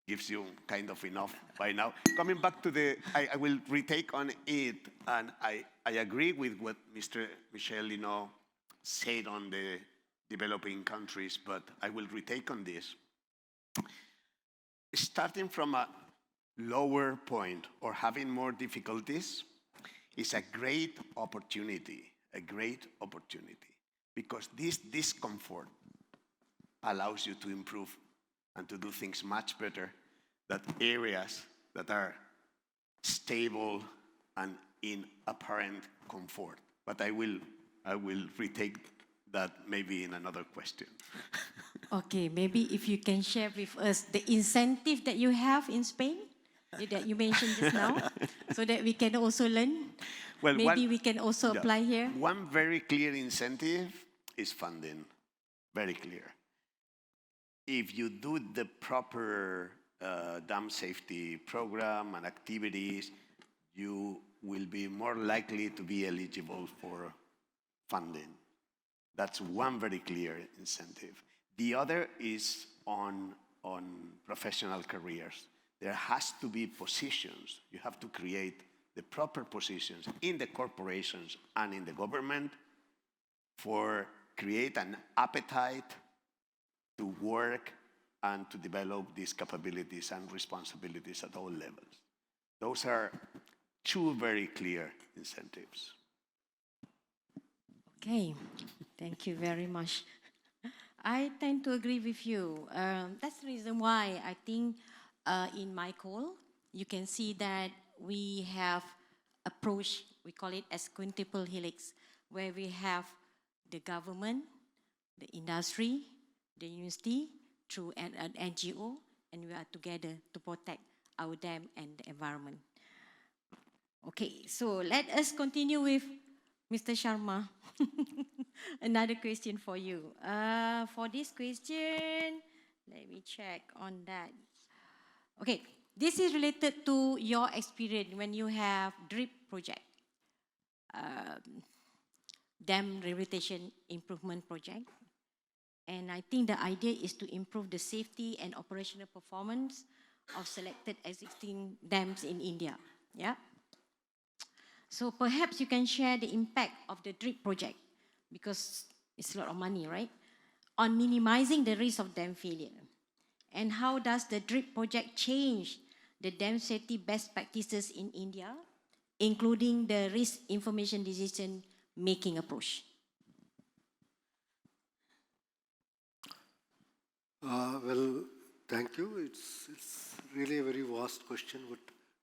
gives you kind of enough by now. Coming back to I will retake on it, and I agree with what Mr. Michel Lino said on the developing countries, but I will retake on this. Starting from a lower point or having more difficulties, is a great opportunity, because this discomfort allows you to improve and to do things much better than areas that are stable and in apparent comfort. But I will retake that maybe in another question. Okay, maybe if you can share with us the incentive that you have in Spain, that you mentioned just now, so that we can also learn. Well, maybe we can also apply here. One very clear incentive is funding, very clear. If you do the proper dam safety program and activities, you will be more likely to be eligible for funding. That's one very clear incentive. The other is on professional careers. There has to be positions. You have to create the proper positions in the corporations and in the government for create an appetite to work and to develop these capabilities and responsibilities at all levels. Those are two very clear incentives. Okay, thank you very much. I tend to agree with you. That's the reason why I think in MYCOLD, you can see that we have approach, we call it as quintuple helix, where we have the government, the industry, the university, through an NGO, and we are together to protect our dam and the environment. Okay, so let us continue with Mr. Sharma. Another question for you. For this question, let me check on that. Okay, this is related to your experience when you have DRIP project, dam rehabilitation improvement project. And I think the idea is to improve the safety and operational performance of selected existing dams in India. Yeah. So perhaps you can share the impact of the DRIP project, because it's a lot of money, right? On minimizing the risk of dam failure. And how does the DRIP project change the dam safety best practices in India, including the risk information decision making approach? Well, thank you. It's really a very vast question, but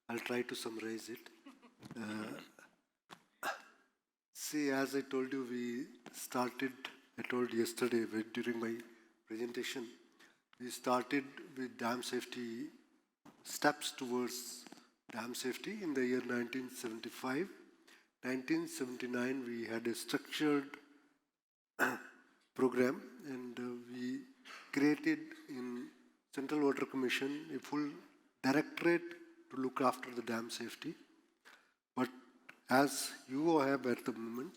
I'll try to summarize it. See, as I told you, I told yesterday during my presentation, we started with dam safety, steps towards dam safety in the year 1975. 1979, we had a structured program, and we created in Central Water Commission a full directorate to look after the dam safety. But as you have at the moment,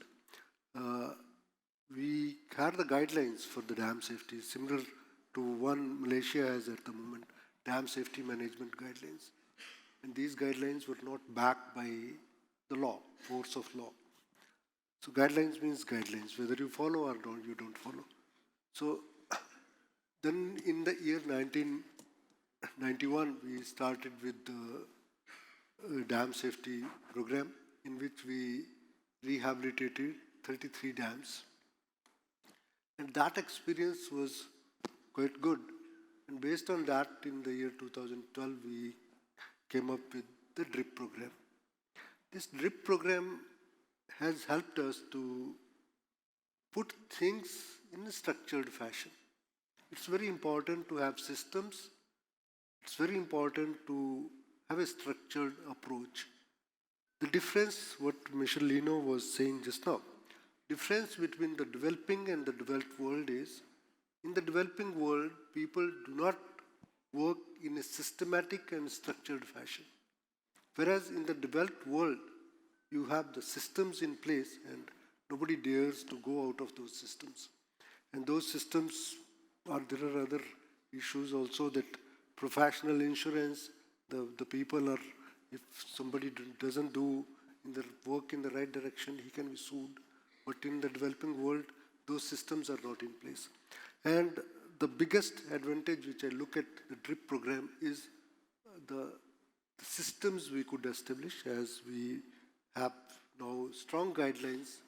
we had the guidelines for the dam safety, similar to one Malaysia has at the moment, dam safety management guidelines. And these guidelines were not backed by the law, force of law. So guidelines means guidelines, whether you follow or you don't follow. So then in the year 1991, we started with the dam safety program, in which we rehabilitated 33 dams. And that experience was quite good. And based on that, in the year 2012, we came up with the DRIP program. This DRIP program has helped us to put things in a structured fashion. It's very important to have systems. It's very important to have a structured approach. The difference, what Mr. Lino was saying just now, difference between the developing and the developed world is, in the developing world, people do not work in a systematic and structured fashion. Whereas in the developed world, you have the systems in place and nobody dares to go out of those systems. And those systems there are other issues also, that professional insurance, the people are, if somebody doesn't do work in the right direction, he can be sued. But in the developing world, those systems are not in place. And the biggest advantage which I look at the DRIP program is the systems we could establish, as we have now strong guidelines.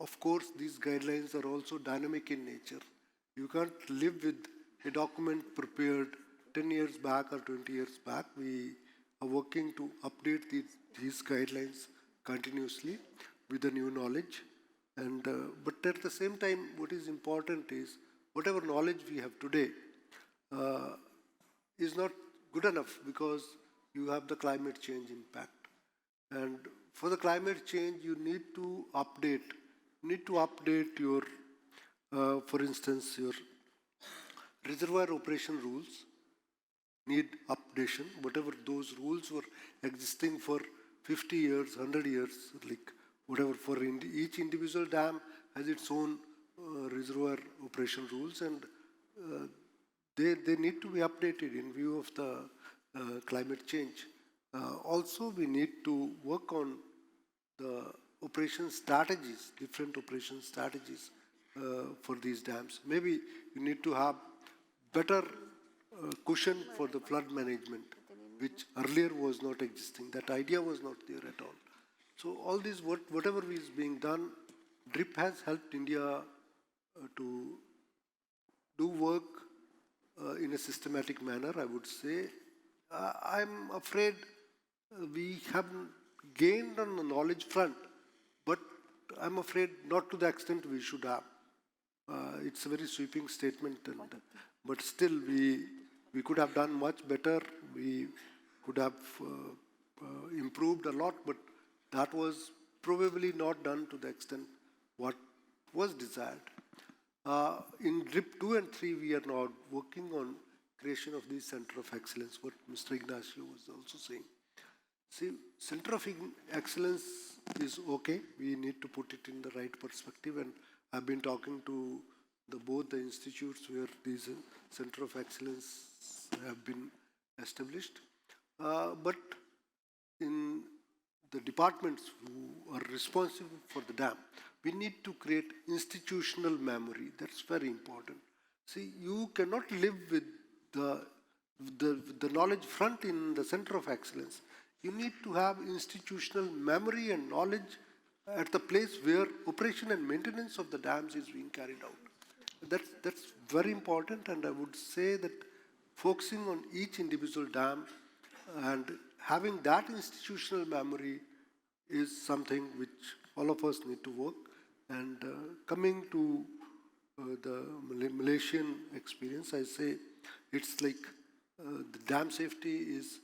Of course, these guidelines are also dynamic in nature. You can't live with a document prepared 10 years back or 20 years back. We are working to update these guidelines continuously with the new knowledge. And, but at the same time, what is important is whatever knowledge we have today is not good enough because you have the climate change impact. And for the climate change, you need to update. You need to update your, for instance, your reservoir operation rules need updation. Whatever those rules were existing for 50 years, 100 years, like whatever, for each individual dam has its own reservoir operation rules, and they need to be updated in view of the climate change. Also, we need to work on the operation strategies, different operation strategies for these dams. Maybe you need to have better cushion for the flood management, which earlier was not existing. That idea was not there at all. So all this, whatever is being done, DRIP has helped India to do work in a systematic manner, I would say. I'm afraid we haven't gained on the knowledge front, but I'm afraid not to the extent we should have. It's a very sweeping statement, but still we could have done much better. We could have improved a lot, but that was probably not done to the extent what was desired. In DRIP 2 and 3, we are now working on creation of this Center of Excellence, what Mr. Ignacio was also saying. See, Center of Excellence is okay. We need to put it in the right perspective, and I've been talking to both the institutes where these Center of Excellence have been established. But in the departments who are responsible for the dam, we need to create institutional memory. That's very important. See, you cannot live with the knowledge front in the Center of Excellence. You need to have institutional memory and knowledge at the place where operation and maintenance of the dams is being carried out. That's very important, and I would say that focusing on each individual dam and having that institutional memory is something which all of us need to work. And coming to the Malaysian experience, I say it's like the dam safety is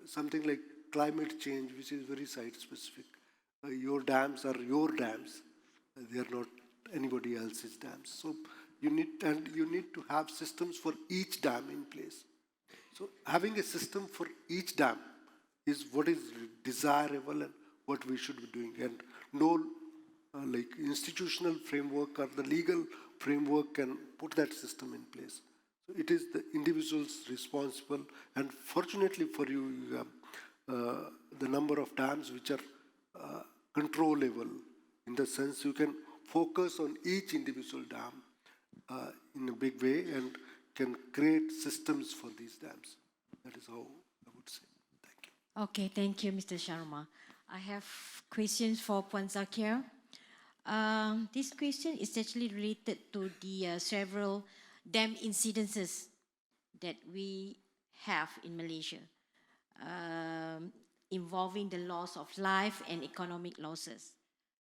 something like climate change, which is very site-specific. Your dams are your dams. They are not anybody else's dams. So you need to have systems for each dam in place. So having a system for each dam is what is desirable and what we should be doing. And no like institutional framework or the legal framework can put that system in place. So it is the individuals responsible, and fortunately for you, you have the number of dams which are controllable, in the sense you can focus on each individual dam in a big way and can create systems for these dams. That is how I would say. Thank you. Okay, thank you, Mr. Sharma. I have questions for Puan Zakia. This question is actually related to the several dam incidences that we have in Malaysia, involving the loss of life and economic losses.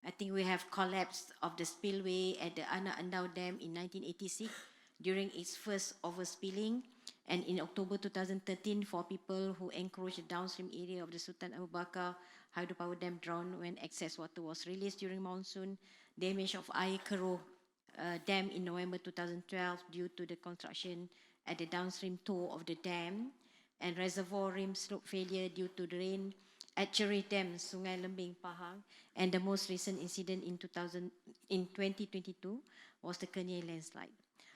I think we have collapse of the spillway at the Anak Endau Dam in 1986 during its first overspilling, and in October 2013, 4 people who encroached the downstream area of the Sultan Abu Bakar hydropower dam drowned when excess water was released during monsoon. Damage of Air Keruh Dam in November 2012 due to the construction at the downstream toe of the dam, and reservoir rim slope failure due to the rain at Cherry Dam, Sungai Lembing, Pahang. And the most recent incident in 2022 was the Kenyir landslide.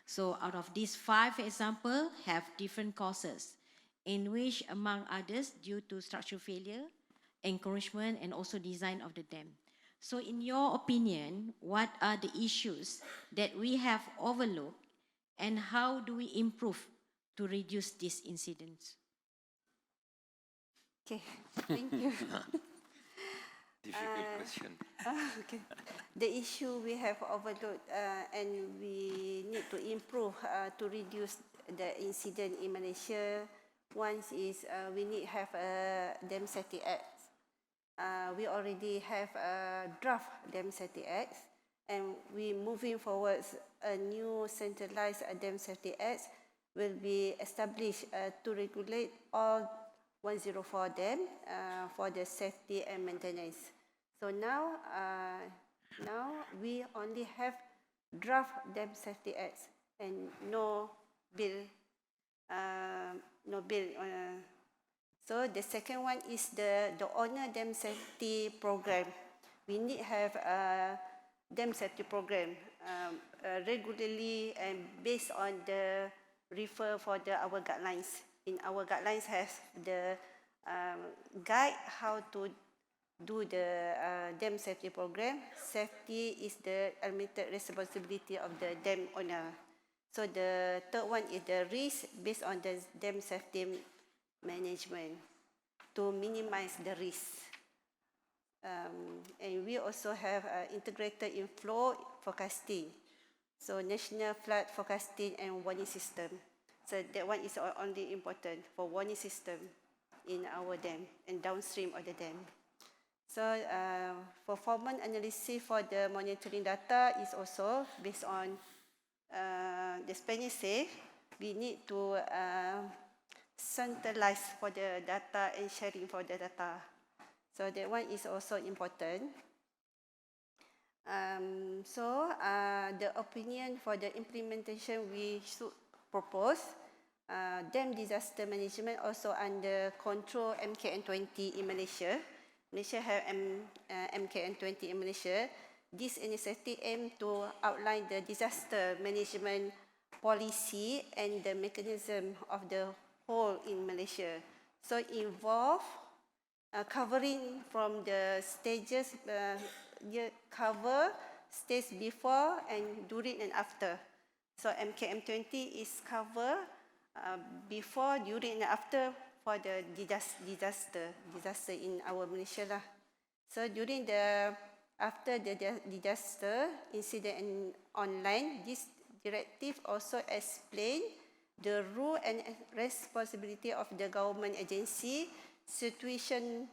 So out of these 5 examples have different causes, in which, among others, due to structural failure, encroachment, and also design of the dam. So in your opinion, what are the issues that we have overlooked, and how do we improve to reduce these incidents? Okay, thank you. difficult question. Okay. The issue we have overlooked and we need to improve to reduce the incident in Malaysia. One is we need to have a dam safety act. We already have a draft dam safety act, and we moving forward. A new centralized dam safety act will be established to regulate all 104 dam for the safety and maintenance. So now we only have draft dam safety acts and no bill. So the second one is the owner dam safety program. We need to have a dam safety program regularly and based on the refer for our guidelines. In our guidelines has the guide how to do the dam safety program. Safety is the unlimited responsibility of the dam owner. So the third one is the risk based on the dam safety management to minimize the risk. And we also have integrated inflow forecasting. So national flood forecasting and warning system. So that one is only important for warning system in our dam and downstream of the dam. So performance analysis for the monitoring data is also based on the Spanish say we need to centralize for the data and sharing for the data. So that one is also important. The opinion for the implementation we should propose dam disaster management also under control MKN20 in Malaysia. Malaysia have MKN20 in Malaysia. This initiative aims to outline the disaster management policy and the mechanism of the whole in Malaysia. So involve covering from the stages, cover stage before and during and after. So MKM20 is cover before, during and after for the disaster in our Malaysia lah. So during after the disaster incident and online, this directive also explain the role and responsibility of the government agency, situation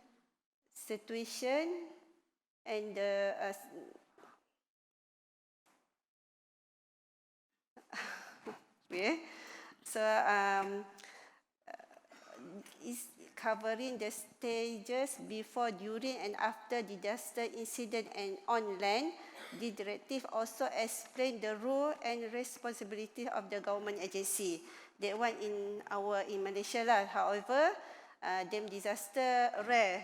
and the so is covering the stages before, during and after disaster incident and on land. The directive also explain the role and responsibility of the government agency. That one in Malaysia lah. However, dam disaster rare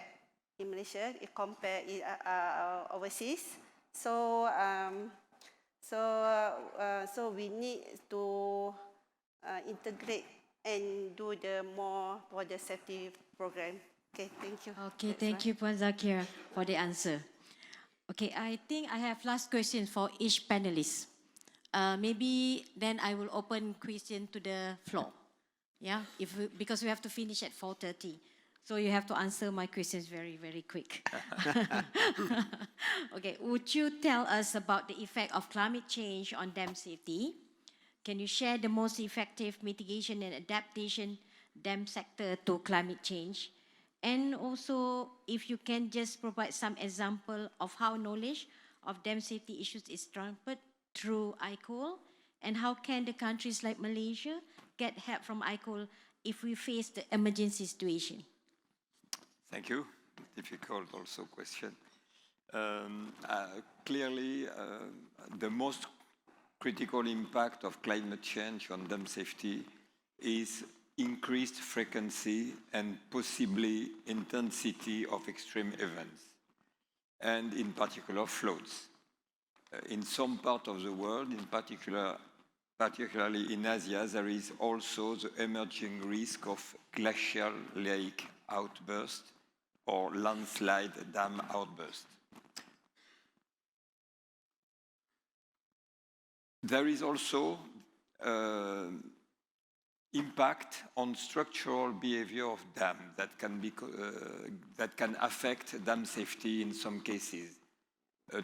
in Malaysia if compare overseas. So we need to integrate and do the more for the safety program. Okay, thank you. Okay, thank you, Puan Zakir, for the answer. Okay, I think I have last questions for each panelist. Maybe then I will open question to the floor. Yeah, because we have to finish at 4:30. So you have to answer my questions very, very quick. Okay, would you tell us about the effect of climate change on dam safety? Can you share the most effective mitigation and adaptation dam sector to climate change? And also, if you can just provide some example of how knowledge of dam safety issues is transferred through ICOL, and how can the countries like Malaysia get help from ICOL if we face the emergency situation? Thank you. Difficult also question. Clearly, the most critical impact of climate change on dam safety is increased frequency and possibly intensity of extreme events, and in particular floods. In some part of the world, particularly in Asia, there is also the emerging risk of glacial lake outburst or landslide dam outburst. There is also impact on structural behavior of dam that can affect dam safety in some cases.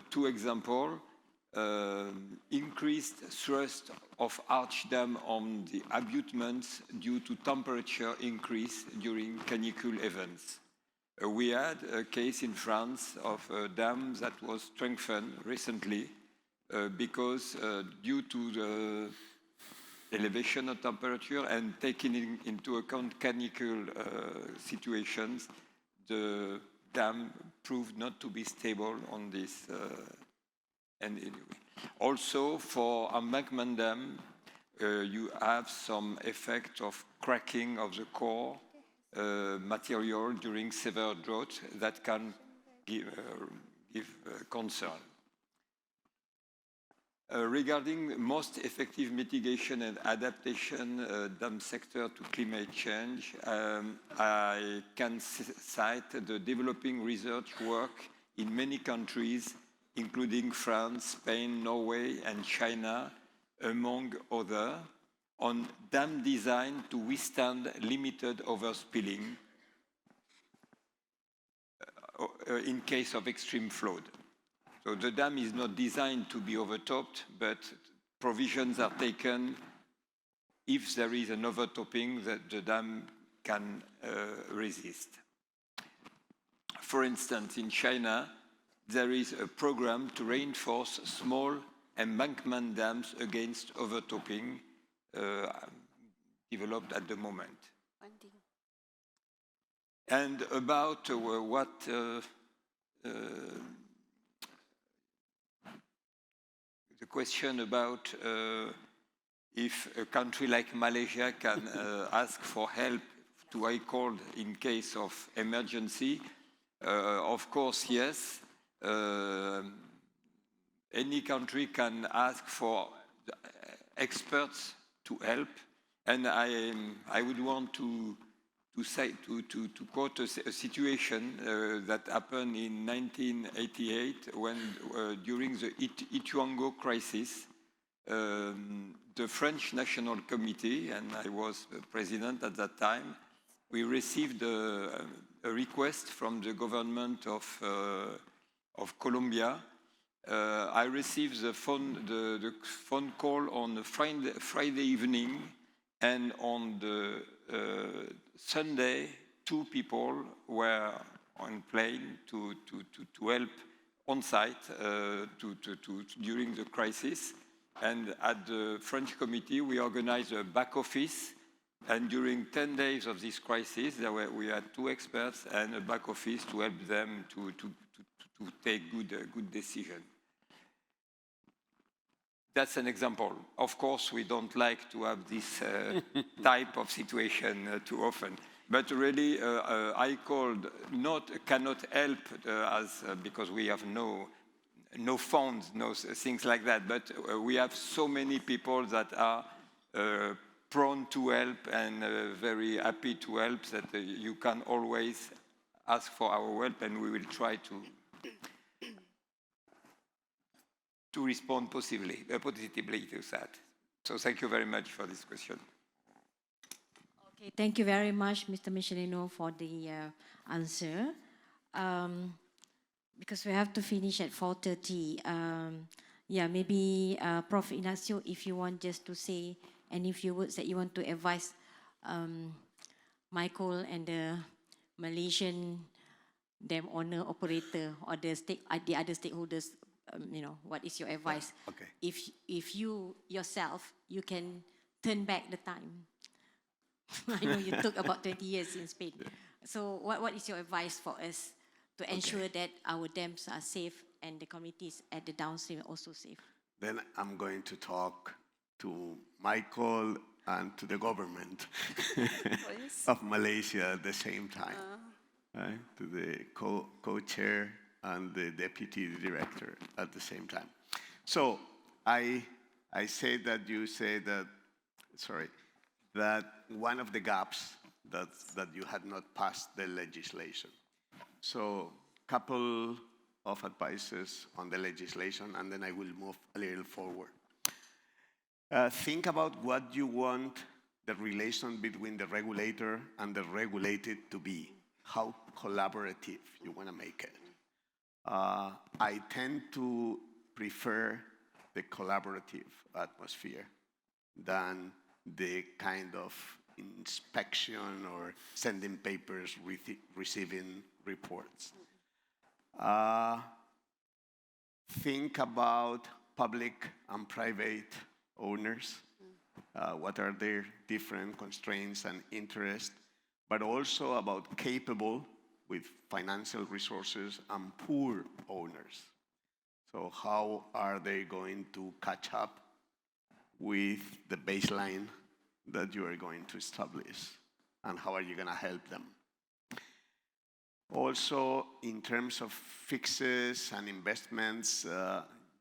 Two examples. Increased thrust of arch dam on the abutments due to temperature increase during canicule events. We had a case in France of a dam that was strengthened recently because due to the elevation of temperature and taking into account canicule situations, the dam proved not to be stable on this. And anyway, also for embankment dam, you have some effect of cracking of the core material during severe drought that can give concern. Regarding most effective mitigation and adaptation dam sector to climate change, I can cite the developing research work in many countries, including France, Spain, Norway, and China, among others, on dam design to withstand limited overspilling in case of extreme flood. So the dam is not designed to be overtopped, but provisions are taken if there is an overtopping that the dam can resist. For instance, in China, there is a program to reinforce small embankment dams against overtopping developed at the moment. And about what the question about if a country like Malaysia can ask for help to MYCOLD in case of emergency, of course, yes. Any country can ask for experts to help, and I would want to quote a situation that happened in 1988 when during the Ituango crisis, the French National Committee, and I was president at that time, we received a request from the government of Colombia. I received the phone call on Friday evening, and on the Sunday, 2 people were on plane to help on site during the crisis. And at the French committee, we organized a back office. And during 10 days of this crisis, we had 2 experts and a back office to help them to take good decision. That's an example. Of course, we don't like to have this type of situation too often. But really, MYCOLD cannot help because we have no funds, no things like that. But we have so many people that are prone to help and very happy to help that you can always ask for our help, and we will try to respond positively to that. So thank you very much for this question. Okay, thank you very much, Mr. Michelino, for the answer. Because we have to finish at 4:30. Yeah, maybe Prof. Ignacio, if you want just to say any few words that you want to advise MYCOLD and the Malaysian dam owner operator or the other stakeholders. What is your advice? Okay. If you yourself, you can turn back the time. I know you took about 20 years in Spain. So what is your advice for us to ensure that our dams are safe and the communities at the downstream are also safe? Then I'm going to talk to MYCOLD and to the government of Malaysia at the same time. Right? To the co-chair and the deputy director at the same time. So I say that you say that, that one of the gaps that you had not passed the legislation. So couple of advices on the legislation, and then I will move a little forward. Think about what you want the relation between the regulator and the regulated to be, how collaborative you want to make it. I tend to prefer the collaborative atmosphere than the kind of inspection or sending papers, receiving reports. Think about public and private owners. What are their different constraints and interests, but also about capable with financial resources and poor owners. So how are they going to catch up with the baseline that you are going to establish, and how are you going to help them? Also, in terms of fixes and investments,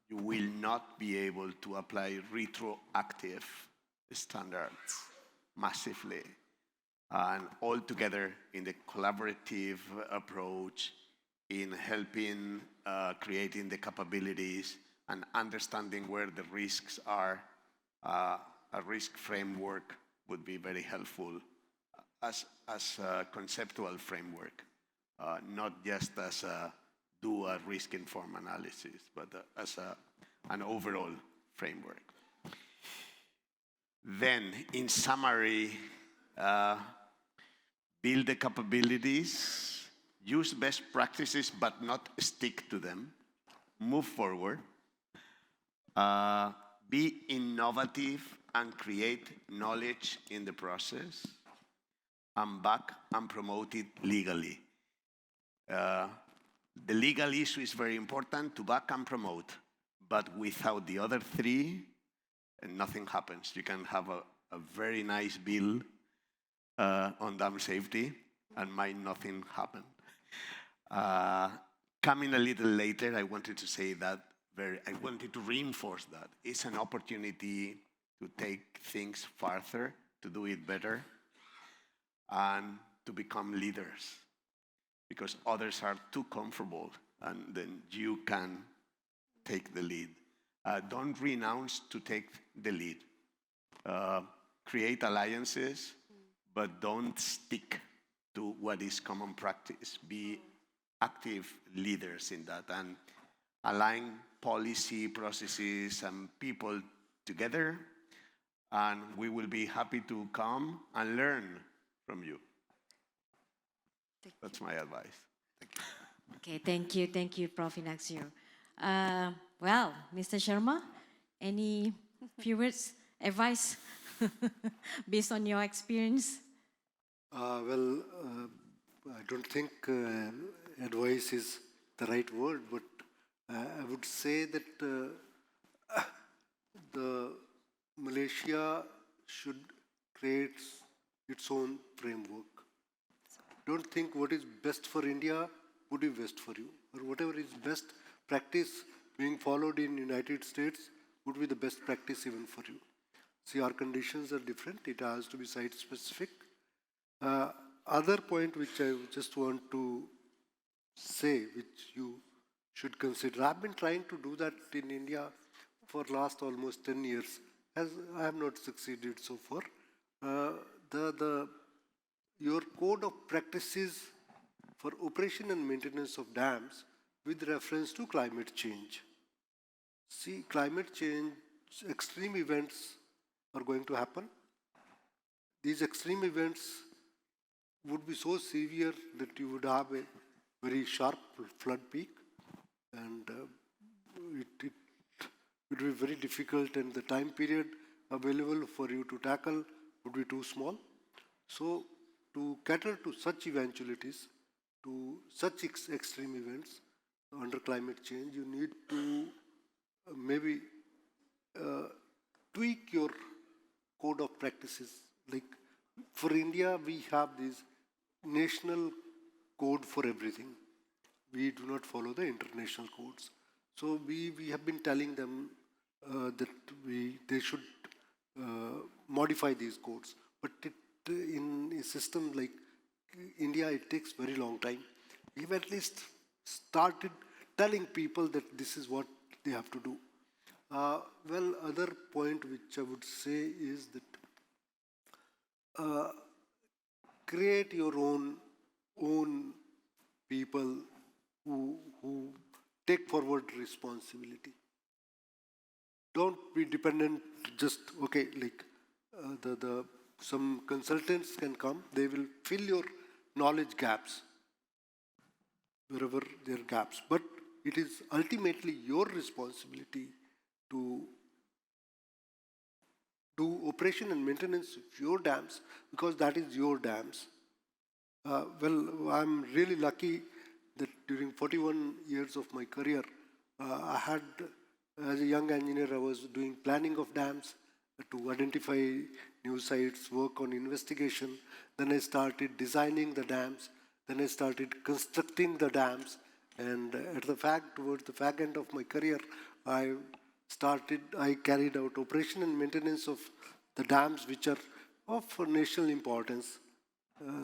you will not be able to apply retroactive standards massively. And all together in the collaborative approach in helping creating the capabilities and understanding where the risks are, a risk framework would be very helpful as a conceptual framework, not just as a do a risk-informed analysis, but as an overall framework. Then, in summary, build the capabilities, use best practices but not stick to them, move forward, be innovative and create knowledge in the process, and back and promote it legally. The legal issue is very important to back and promote, but without the other three, nothing happens. You can have a very nice bill on dam safety, and might nothing happen. Coming a little later, I wanted to say that, I wanted to reinforce that. It's an opportunity to take things further, to do it better, and to become leaders, because others are too comfortable, and then you can take the lead. Don't renounce to take the lead. Create alliances, but don't stick to what is common practice. Be active leaders in that, and align policy, processes, and people together, and we will be happy to come and learn from you. That's my advice. Thank you. Okay, thank you, Prof. Inaxio. Well, Mr. Sharma, any few words, advice based on your experience? Well, I don't think advice is the right word, but I would say that the Malaysia should create its own framework. Don't think what is best for India would be best for you, or whatever is best practice being followed in United States would be the best practice even for you. See, our conditions are different. It has to be site-specific. Other point which I just want to say, which you should consider. I've been trying to do that in India for last almost 10 years. As I have not succeeded so far. Your code of practices for operation and maintenance of dams with reference to climate change. See, climate change, extreme events are going to happen. These extreme events would be so severe that you would have a very sharp flood peak, and it would be very difficult, and the time period available for you to tackle would be too small. So, to cater to such eventualities, to such extreme events under climate change, you need to maybe tweak your code of practices. Like for India, we have this national code for everything. We do not follow the international codes. So we have been telling them that they should modify these codes. But in a system like India, it takes very long time. We've at least started telling people that this is what they have to do. Well, other point which I would say is that create your own people who take forward responsibility. Don't be dependent just, okay, like some consultants can come, they will fill your knowledge gaps, wherever there are gaps. But it is ultimately your responsibility to do operation and maintenance of your dams, because that is your dams. Well, I'm really lucky that during 41 years of my career, I had, as a young engineer, I was doing planning of dams to identify new sites, work on investigation. Then I started designing the dams. Then I started constructing the dams. And towards the fag end of my career, I carried out operation and maintenance of the dams which are of national importance,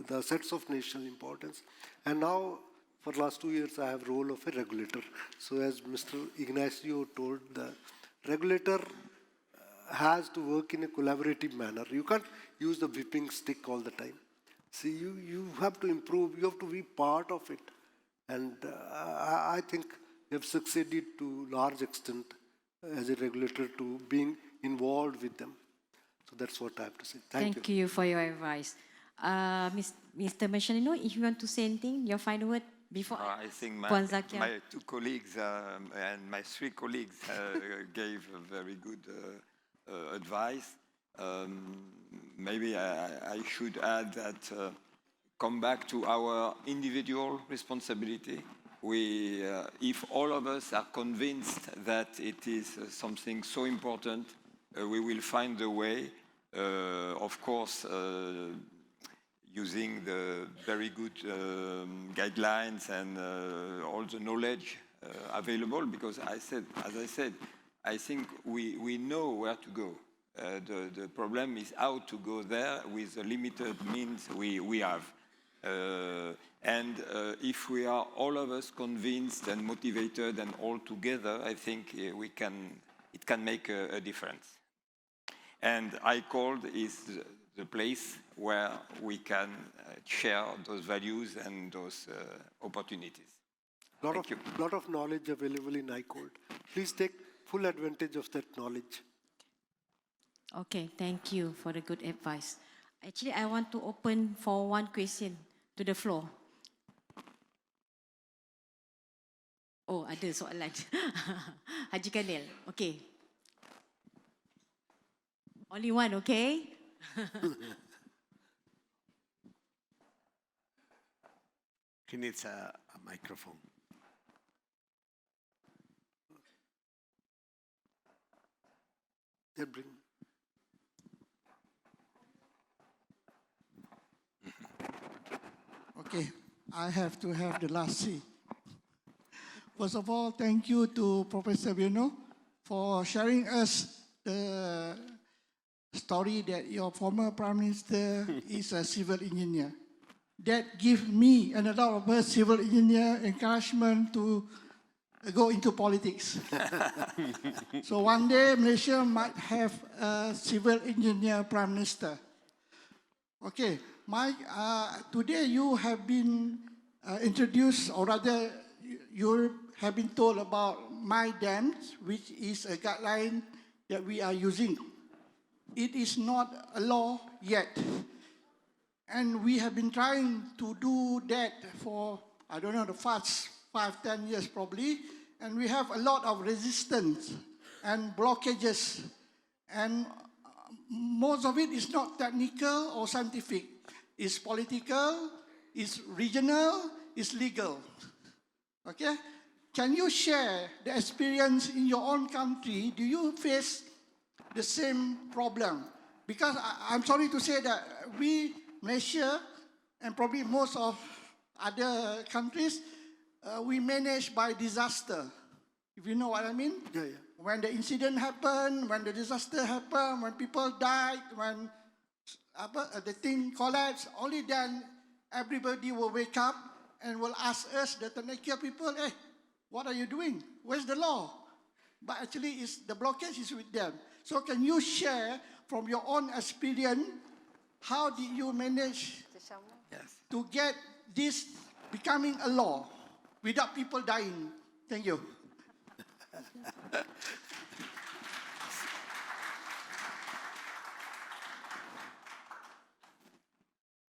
the assets of national importance. And now, for the last 2 years, I have role of a regulator. So as Mr. Ignacio told, the regulator has to work in a collaborative manner. You can't use the whipping stick all the time. See, you have to improve, you have to be part of it. And I think we have succeeded to large extent as a regulator to being involved with them. So that's what I have to say. Thank you. You for your advice. Mr. Marcelino, if you want to say anything, your final word before I think Puan Zakia. my two colleagues and my three colleagues gave a very good advice. Maybe I should add that come back to our individual responsibility. If all of us are convinced that it is something so important, we will find a way, of course, using the very good guidelines and all the knowledge available, because as I said, I think we know where to go. The problem is how to go there with the limited means we have. And if we are all of us convinced and motivated and all together, I think it can make a difference. And MYCOLD is the place where we can share those values and those opportunities. Thank you. Lot of knowledge available in MYCOLD. Please take full advantage of that knowledge. Okay, thank you for the good advice. Actually, I want to open for one question to the floor. Oh, ada soalan. Haji Kanil, okay. Only one, okay? He needs a microphone. They bring. Okay, I have to have the last say. First of all, thank you to Professor Bruno for sharing us the story that your former Prime Minister is a civil engineer. That gives me and a lot of us civil engineer encouragement to go into politics. So one day Malaysia might have a civil engineer Prime Minister. Okay, Mike, today you have been introduced, or rather you have been told about MyDams, which is a guideline that we are using. It is not a law yet. And we have been trying to do that for, I don't know, the past 5-10 years probably. And we have a lot of resistance and blockages. And most of it is not technical or scientific. It's political, it's regional, it's legal. Okay? Can you share the experience in your own country? Do you face the same problem? Because I'm sorry to say that we, Malaysia, and probably most of other countries, we manage by disaster. If you know what I mean? Yeah. When the incident happened, when the disaster happened, when people died, when the thing collapsed, only then everybody will wake up and will ask us, the Tenaga people, hey, what are you doing? Where's the law? But actually, the blockage is with them. So can you share from your own experience how did you manage Yes. to get this becoming a law without people dying? Thank you.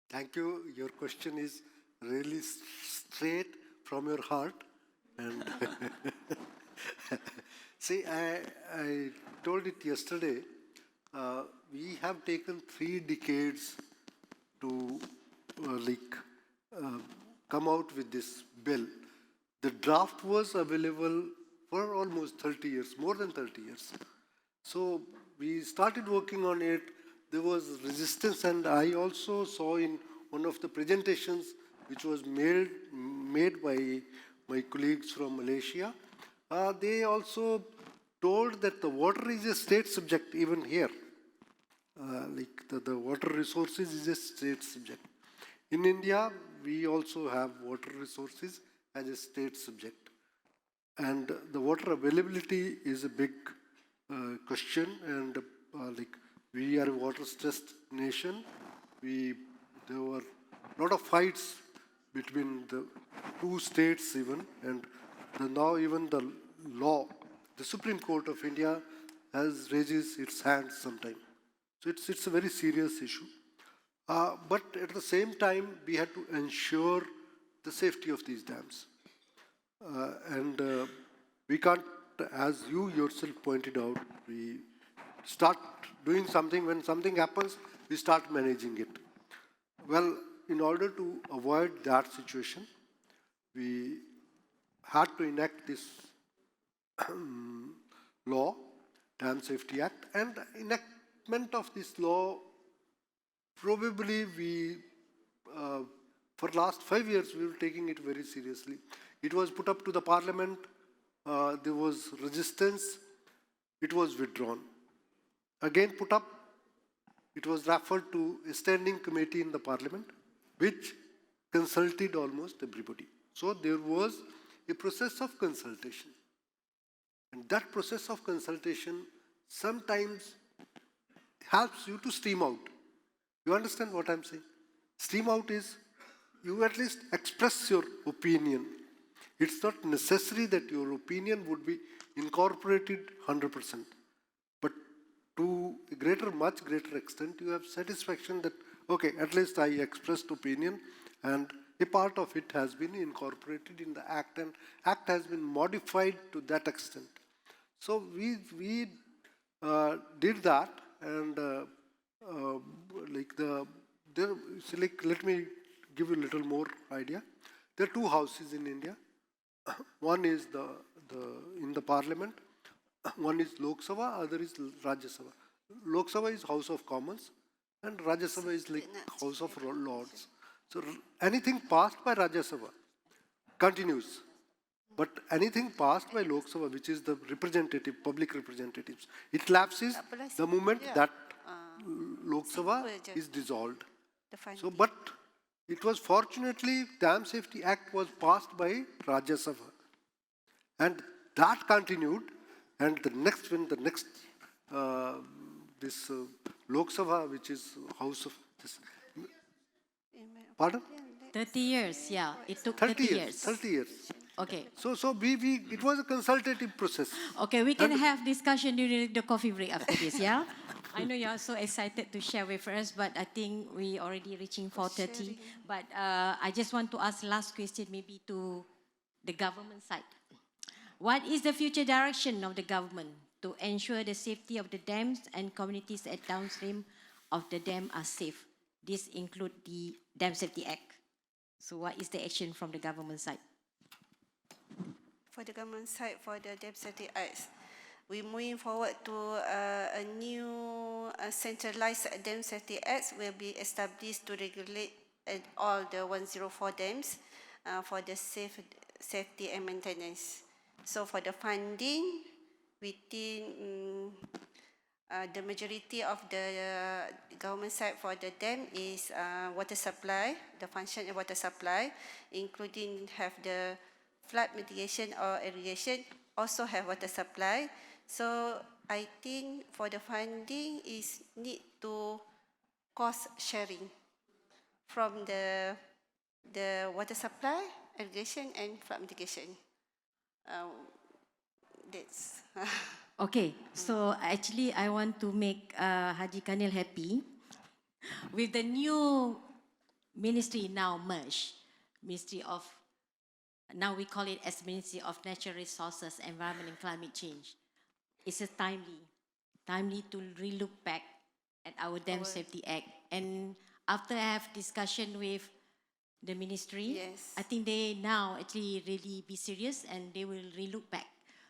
Thank you. Your question is really straight from your heart. And see, I told it yesterday, we have taken 3 decades to come out with this bill. The draft was available for almost 30 years, more than 30 years. So we started working on it. There was resistance, and I also saw in one of the presentations which was made by my colleagues from Malaysia, they also told that the water is a state subject even here. The water resources is a state subject. In India, we also have water resources as a state subject. And the water availability is a big question, and we are a water-stressed nation. There were a lot of fights between the 2 states even, and now even the law, the Supreme Court of India raises its hands sometime. So it's a very serious issue. But at the same time, we had to ensure the safety of these dams. We can't, as you yourself pointed out, we start doing something. When something happens, we start managing it. Well, in order to avoid that situation, we had to enact this law, Dam Safety Act, and enactment of this law, probably for last 5 years, we were taking it very seriously. It was put up to the parliament, there was resistance, it was withdrawn. Again put up, it was referred to a standing committee in the parliament, which consulted almost everybody. So there was a process of consultation. And that process of consultation sometimes helps you to steam out. You understand what I'm saying? Steam out is you at least express your opinion. It's not necessary that your opinion would be incorporated 100%. But to a much greater extent, you have satisfaction that, okay, at least I expressed opinion and a part of it has been incorporated in the Act, and Act has been modified to that extent. So we did that, and let me give you a little more idea. There are 2 houses in India. One is in the parliament, one is Lok Sabha, other is Rajya Sabha. Lok Sabha is House of Commons, and Rajya Sabha is like House of Lords. So anything passed by Rajya Sabha continues. But anything passed by Lok Sabha, which is the public representatives, it lapses the moment that Lok Sabha is dissolved. So, but it was fortunately, Dam Safety Act was passed by Rajya Sabha. And that continued, and this Lok Sabha, which is House of this. Pardon? 30 years, yeah. It took 30 30 years. years. 30 years. Okay. So it was a consultative process. Okay, we can have discussion during the coffee break after this, yeah? I know you are so excited to share with us, but I think we already reaching 4:30. But I just want to ask last question maybe to the government side. What is the future direction of the government to ensure the safety of the dams and communities at downstream of the dam are safe? This include the Dam Safety Act. So what is the action from the government side? For the government side, for the Dam Safety Act, we're moving forward to a new centralized Dam Safety Act will be established to regulate all the 104 dams for the safety and maintenance. So for the funding, within the majority of the government side for the dam is water supply, the function of water supply, including have the flood mitigation or irrigation, also have water supply. So I think for the funding is need to cost sharing from the water supply, irrigation, and flood mitigation. That's Okay, so actually I want to make Haji Kanil happy with the new ministry now merged, Ministry of, now we call it as Ministry of Natural Resources, Environment and Climate Change. It's a timely to relook back at our Dam Safety Act. And after I have discussion with the ministry, Yes. I think they now actually really be serious and they will relook back.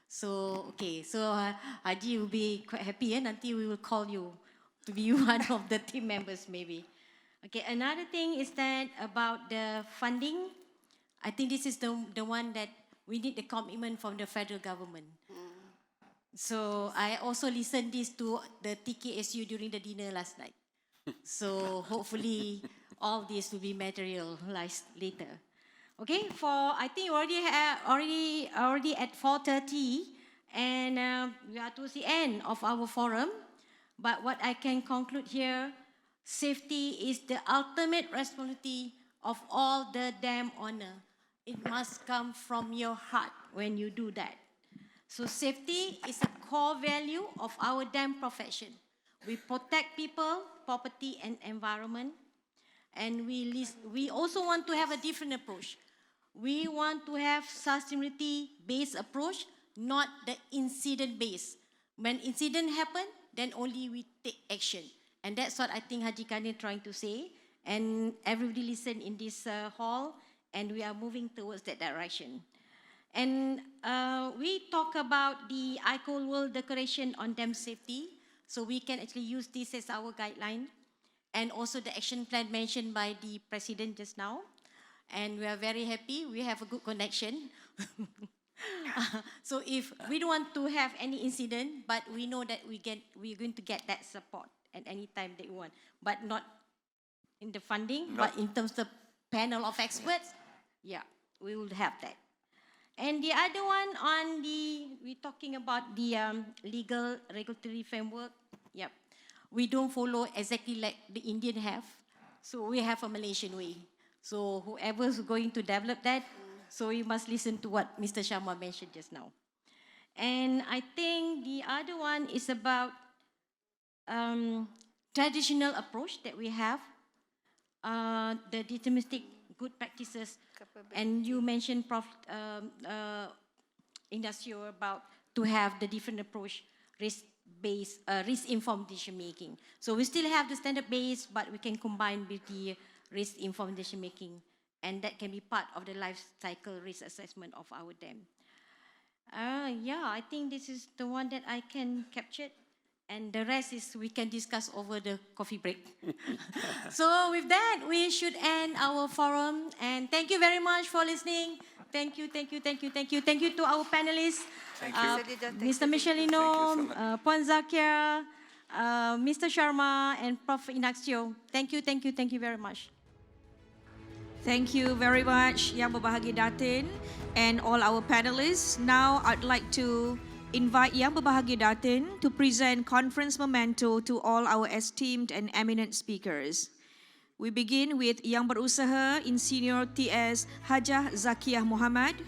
So, okay, so Haji will be quite happy and until we will call you to be one of the team members maybe. Okay, another thing is that about the funding, I think this is the one that we need the commitment from the federal government. So I also listened this to the TKSU during the dinner last night. So hopefully all this will be materialized later. Okay, I think we already at 4:30, and we are towards the end of our forum. But what I can conclude here, safety is the ultimate responsibility of all the dam owner. It must come from your heart when you do that. So safety is a core value of our dam profession. We protect people, property, and environment. And we also want to have a different approach. We want to have sustainability-based approach, not the incident-based. When incident happen, then only we take action. And that's what I think Haji Kani is trying to say. And everybody listen in this hall, and we are moving towards that direction. And we talk about the ICOL World Declaration on Dam Safety, so we can actually use this as our guideline. And also the action plan mentioned by the President just now. And we are very happy, we have a good connection. So if we don't want to have any incident, but we know that we're going to get that support at any time that we want, but not in the funding, but in terms of panel of experts, yeah, we will have that. And the other one we're talking about the legal regulatory framework. Yep. We don't follow exactly like the Indian have. So we have a Malaysian way. So whoever's going to develop that, so you must listen to what Mr. Sharma mentioned just now. And I think the other one is about traditional approach that we have, the deterministic good practices. And you mentioned, Prof. Industrial, about to have the different approach, risk-based, risk-informed decision-making. So we still have the standard-based, but we can combine with the risk-informed decision-making, and that can be part of the life cycle risk assessment of our dam. Yeah, I think this is the one that I can capture, and the rest is we can discuss over the coffee break. So with that, we should end our forum, and thank you very much for listening. Thank you, thank you, thank you, thank you. Thank you to our panelists. Thank you. Mr. Michelino, Puan Zakia, Mr. Sharma, and Prof. Inaxio. Thank you, thank you, thank you very much. Thank you very much, Yang Berbahagia Datin and all our panelists. Now, I'd like to invite Yang Berbahagia Datin to present conference memento to all our esteemed and eminent speakers. We begin with Yang Berusaha Insinyur TS Hajah Zakiyah Muhammad.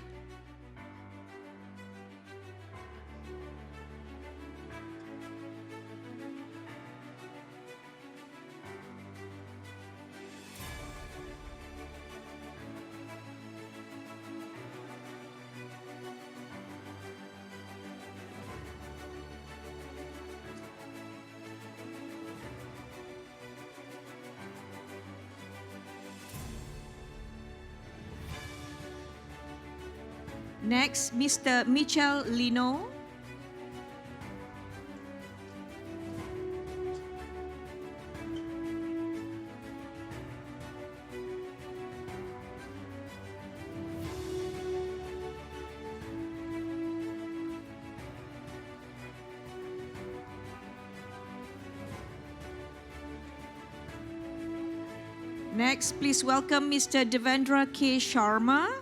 Next, Mr. Michel Lino. Next, please welcome Mr. Devendra K. Sharma.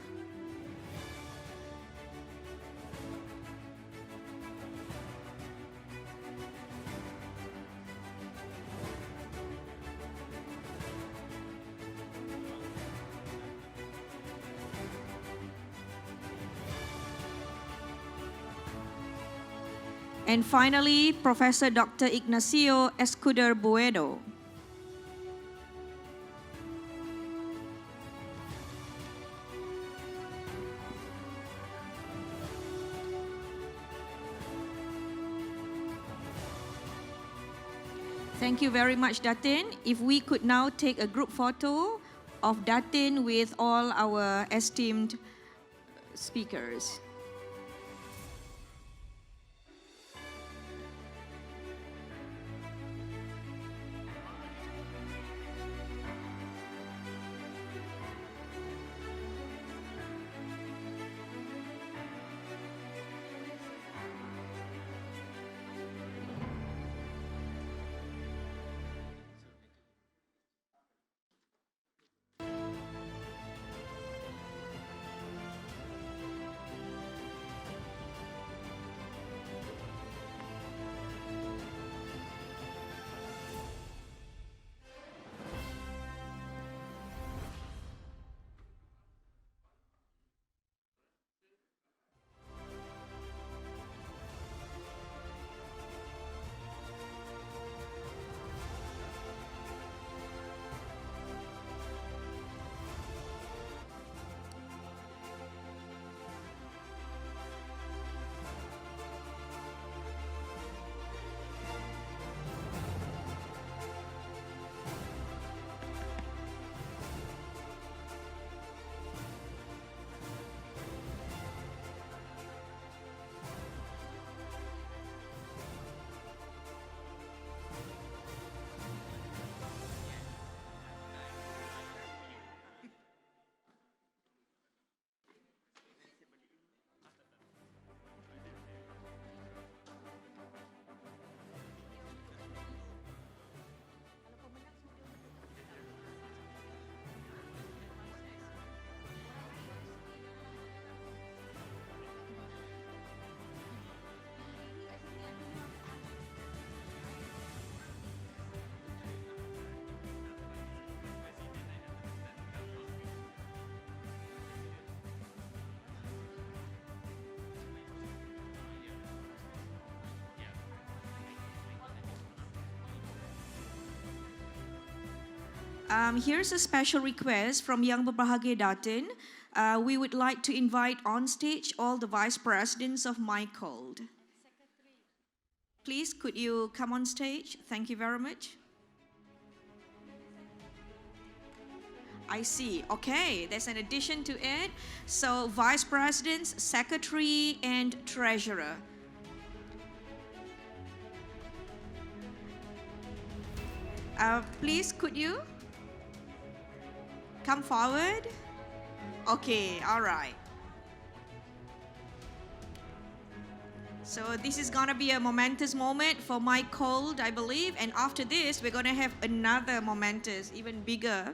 And finally, Professor Dr. Ignacio Escuder Buedo. Thank you very much, Datin. If we could now take a group photo of Datin with all our esteemed speakers. Here's a special request from Yang Berbahagia Datin. We would like to invite on stage all the vice presidents of MYCOLD. Please, could you come on stage? Thank you very much. I see. Okay, there's an addition to it. So, vice presidents, secretary, and treasurer. Please, could you come forward? Okay, all right. So this is gonna be a momentous moment for MYCOLD, I believe. And after this, we're gonna have another momentous, even bigger.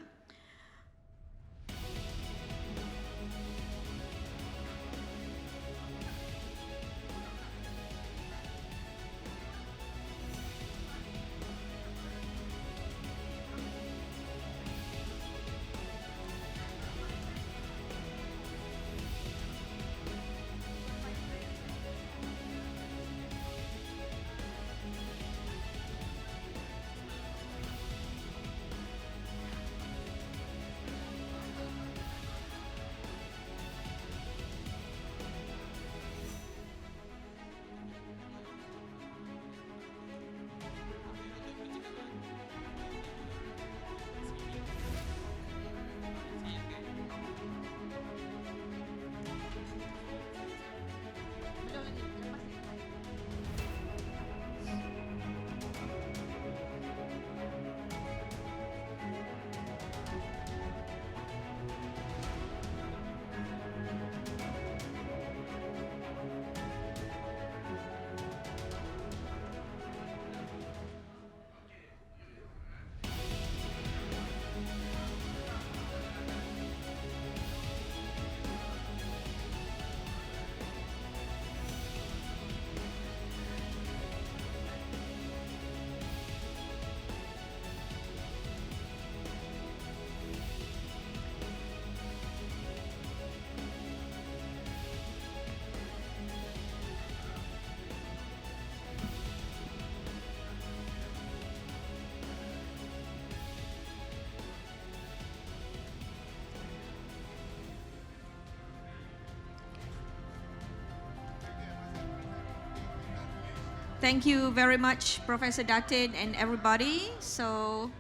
Thank you very much, Professor Datin and everybody. So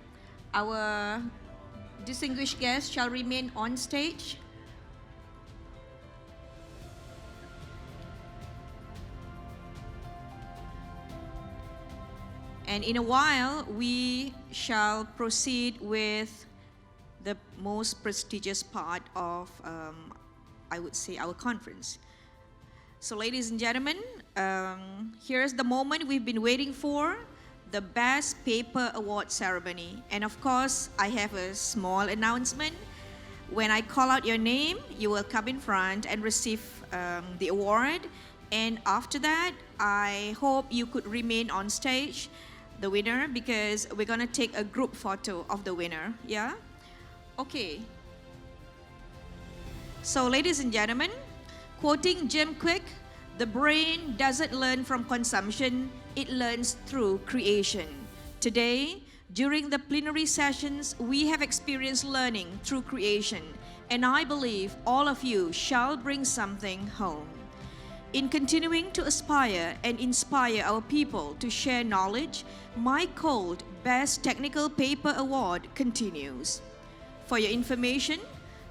our distinguished guests shall remain on stage. And in a while, we shall proceed with the most prestigious part of, I would say, our conference. So ladies and gentlemen, here's the moment we've been waiting for, the Best Paper Award ceremony. And of course, I have a small announcement. When I call out your name, you will come in front and receive the award. And after that, I hope you could remain on stage, the winner, because we're gonna take a group photo of the winner, yeah? Okay. So ladies and gentlemen, quoting Jim Quick, the brain doesn't learn from consumption, it learns through creation. Today, during the plenary sessions, we have experienced learning through creation, and I believe all of you shall bring something home. In continuing to aspire and inspire our people to share knowledge, MYCOLD Best Technical Paper Award continues. For your information,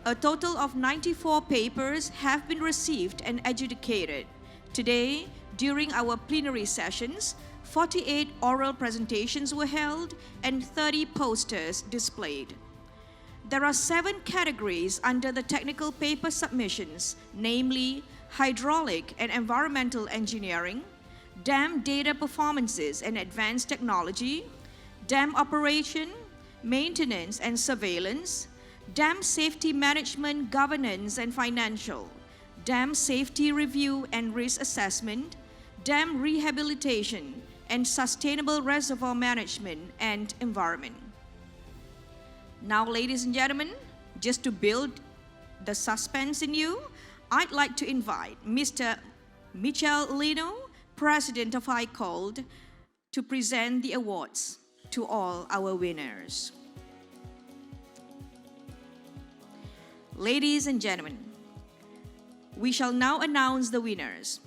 a total of 94 papers have been received and adjudicated. Today, during our plenary sessions, 48 oral presentations were held and 30 posters displayed. There are 7 categories under the technical paper submissions, namely hydraulic and environmental engineering, dam data performances and advanced technology, dam operation, maintenance and surveillance, dam safety management, governance and financial, dam safety review and risk assessment, dam rehabilitation, and sustainable reservoir management and environment. Now, ladies and gentlemen, just to build the suspense in you, I'd like to invite Mr. Michel Lino, President of MYCOLD, to present the awards to all our winners. Ladies and gentlemen, we shall now announce the winners.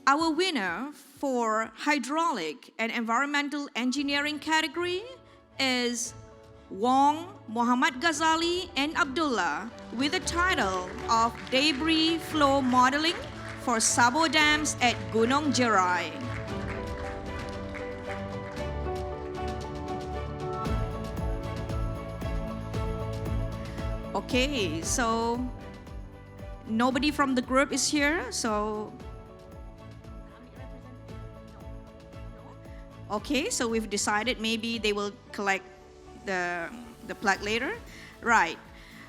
Our winner for hydraulic and environmental engineering category is Wong, Muhammad Ghazali, and Abdullah with the title of Debris Flow Modeling for Sabo Dams at Gunung Jerai. Okay, so nobody from the group is here, so okay, so we've decided maybe they will collect the plaque later. Right.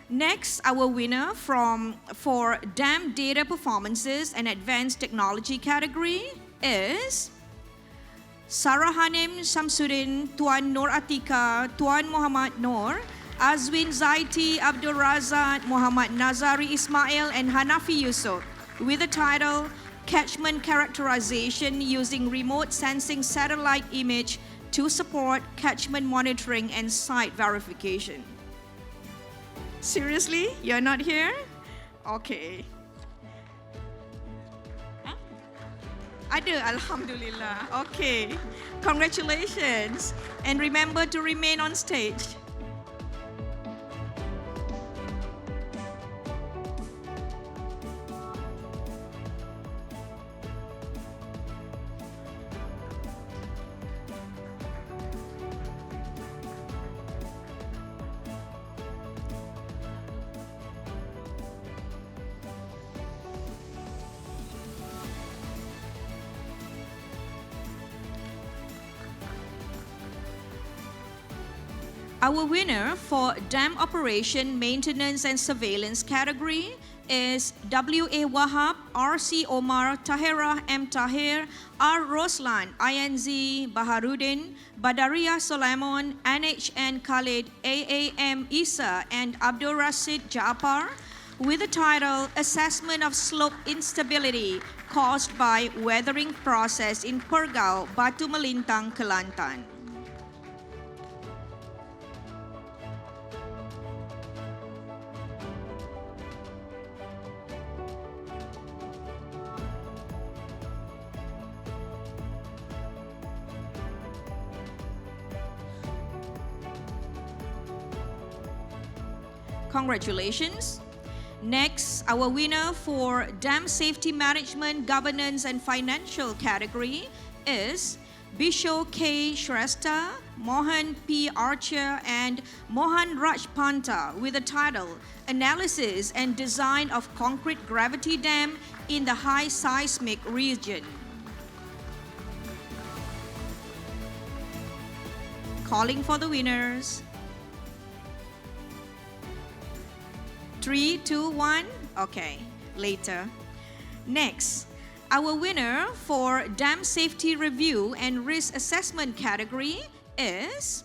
Next, our winner for dam data performances and advanced technology category is Sarahanim Samsudin, Tuan Nur Atika, Tuan Muhammad Nur, Azwin Zaiti, Abdul Razak, Muhammad Nazari Ismail, and Hanafi Yusuf with the title Catchment Characterization Using Remote Sensing Satellite Image to Support Catchment Monitoring and Site Verification. Seriously? You're not here? Okay. Huh? Ada, Alhamdulillah. Okay. Congratulations. And remember to remain on stage. Our winner for Dam Operation, Maintenance and Surveillance category is W.A. Wahab, R.C. Omar, Tahira M. Tahir, R. Roslan, INZ Baharudin, Badaria Solemon, NHN Khalid, AAM Isa, and Abdul Rasid Jaapar with the title Assessment of Slope Instability Caused by Weathering Process in Pergau, Batu Melintang, Kelantan. Congratulations. Next, our winner for Dam Safety Management, Governance and Financial category is Bisho K. Shrestha, Mohan P. Archer, and Mohan Rajpanta with the title Analysis and Design of Concrete Gravity Dam in the High Seismic Region. Calling for the winners. 3, 2, 1. Okay, later. Next, our winner for Dam Safety Review and Risk Assessment category is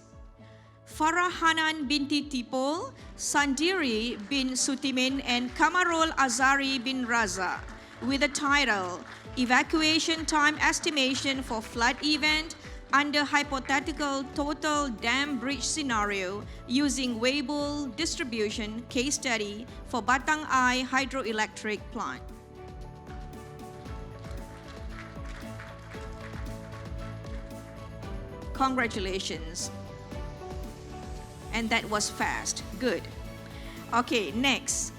Farahanan binti Tipol, Sandiri bin Sutimin, and Kamarul Azari bin Raza with the title Evacuation Time Estimation for Flood Event under Hypothetical Total Dam Breach Scenario using Weibull Distribution Case Study for Batang Ai Hydroelectric Plant. Congratulations. And that was fast. Good. Okay, next.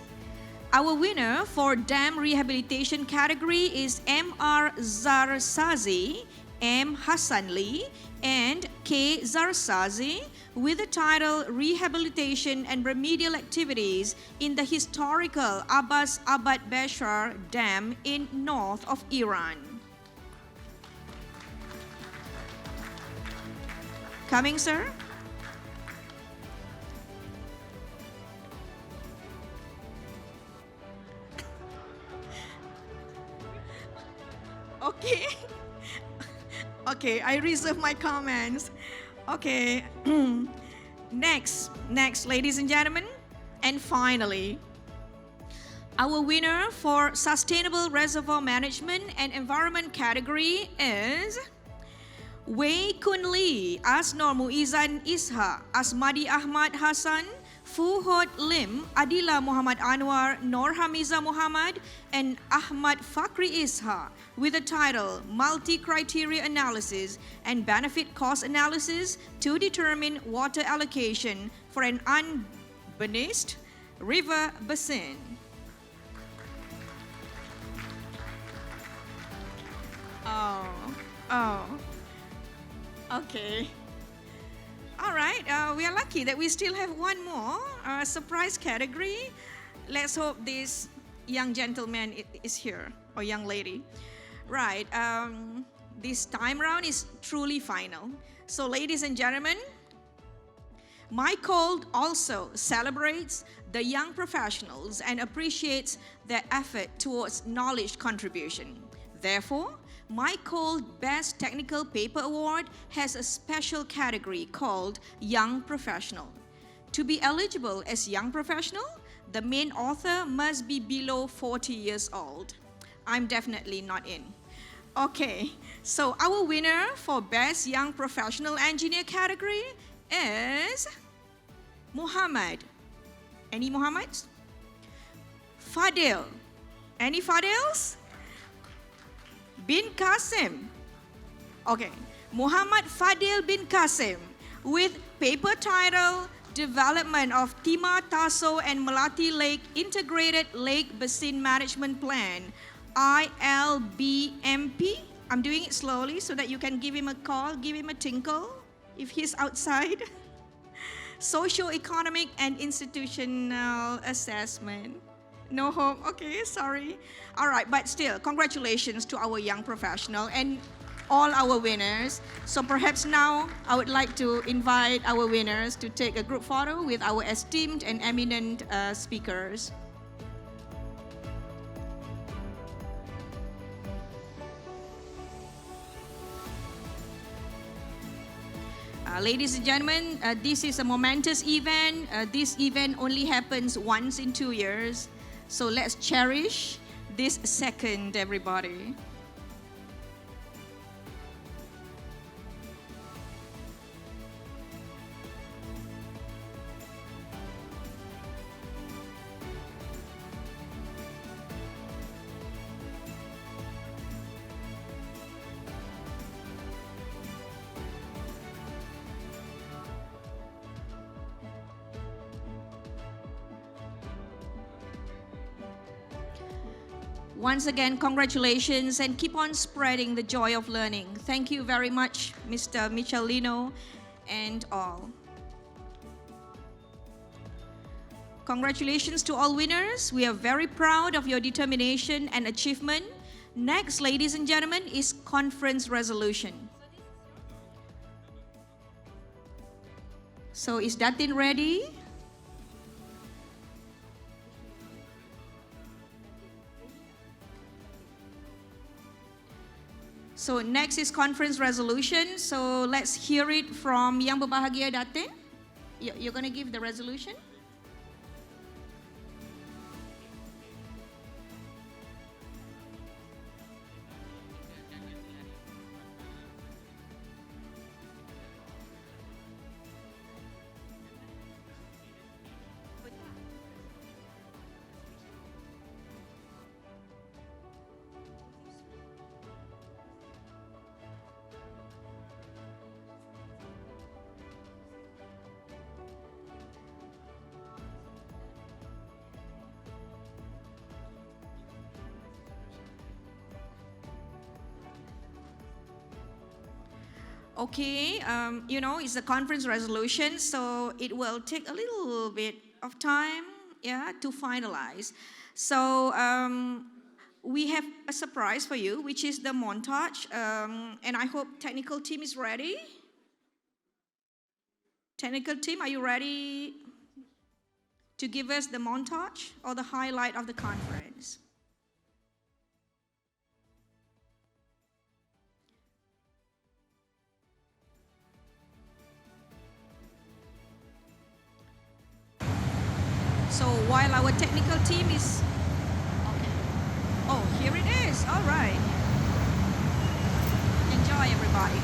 Our winner for Dam Rehabilitation category is M.R. Zarsazi, M. Hassanli, and K. Zarsazi with the title Rehabilitation and Remedial Activities in the Historical Abbas Abad Bashar Dam in north of Iran. Coming, sir? Okay. Okay, I reserve my comments. Okay. Next, ladies and gentlemen. And finally, our winner for Sustainable Reservoir Management and Environment category is Wei Kun Lee, Asnor Muizan Isha, Asmadi Ahmad Hassan, Fuhod Lim, Adila Muhammad Anwar, Nur Hamiza Muhammad, and Ahmad Fakri Isha with the title Multi-Criteria Analysis and Benefit Cost Analysis to determine water allocation for an unburned river basin. Oh. Okay. All right, we are lucky that we still have one more surprise category. Let's hope this young gentleman is here, or young lady. Right, this time round is truly final. So ladies and gentlemen, MYCOLD also celebrates the young professionals and appreciates their effort towards knowledge contribution. Therefore, MYCOLD Best Technical Paper Award has a special category called Young Professional. To be eligible as Young Professional, the main author must be below 40 years old. I'm definitely not in. Okay, so our winner for Best Young Professional Engineer category is Muhammad. Any Muhammads? Fadil. Any Fadils? Bin Qasim. Okay, Muhammad Fadil bin Qasim with paper title Development of Timah Taso and Melati Lake Integrated Lake Basin Management Plan, ILBMP. I'm doing it slowly so that you can give him a call, give him a tinkle if he's outside. Socio-economic and institutional assessment. No hope. Okay, sorry. All right, but still, congratulations to our young professional and all our winners. So perhaps now I would like to invite our winners to take a group photo with our esteemed and eminent speakers. Ladies and gentlemen, this is a momentous event. This event only happens once in 2 years. So let's cherish this second, everybody. Once again, congratulations and keep on spreading the joy of learning. Thank you very much, Mr. Michelino and all. Congratulations to all winners. We are very proud of your determination and achievement. Next, ladies and gentlemen, is conference resolution. So is Datin ready? So next is conference resolution. So let's hear it from Yang Berbahagia Datin. You're going to give the resolution? Okay, it's a conference resolution, so it will take a little bit of time, to finalize. So we have a surprise for you, which is the montage, and I hope technical team is ready. Technical team, are you ready to give us the montage or the highlight of the conference? So while our technical team is, oh, here it is, all right. Enjoy, everybody.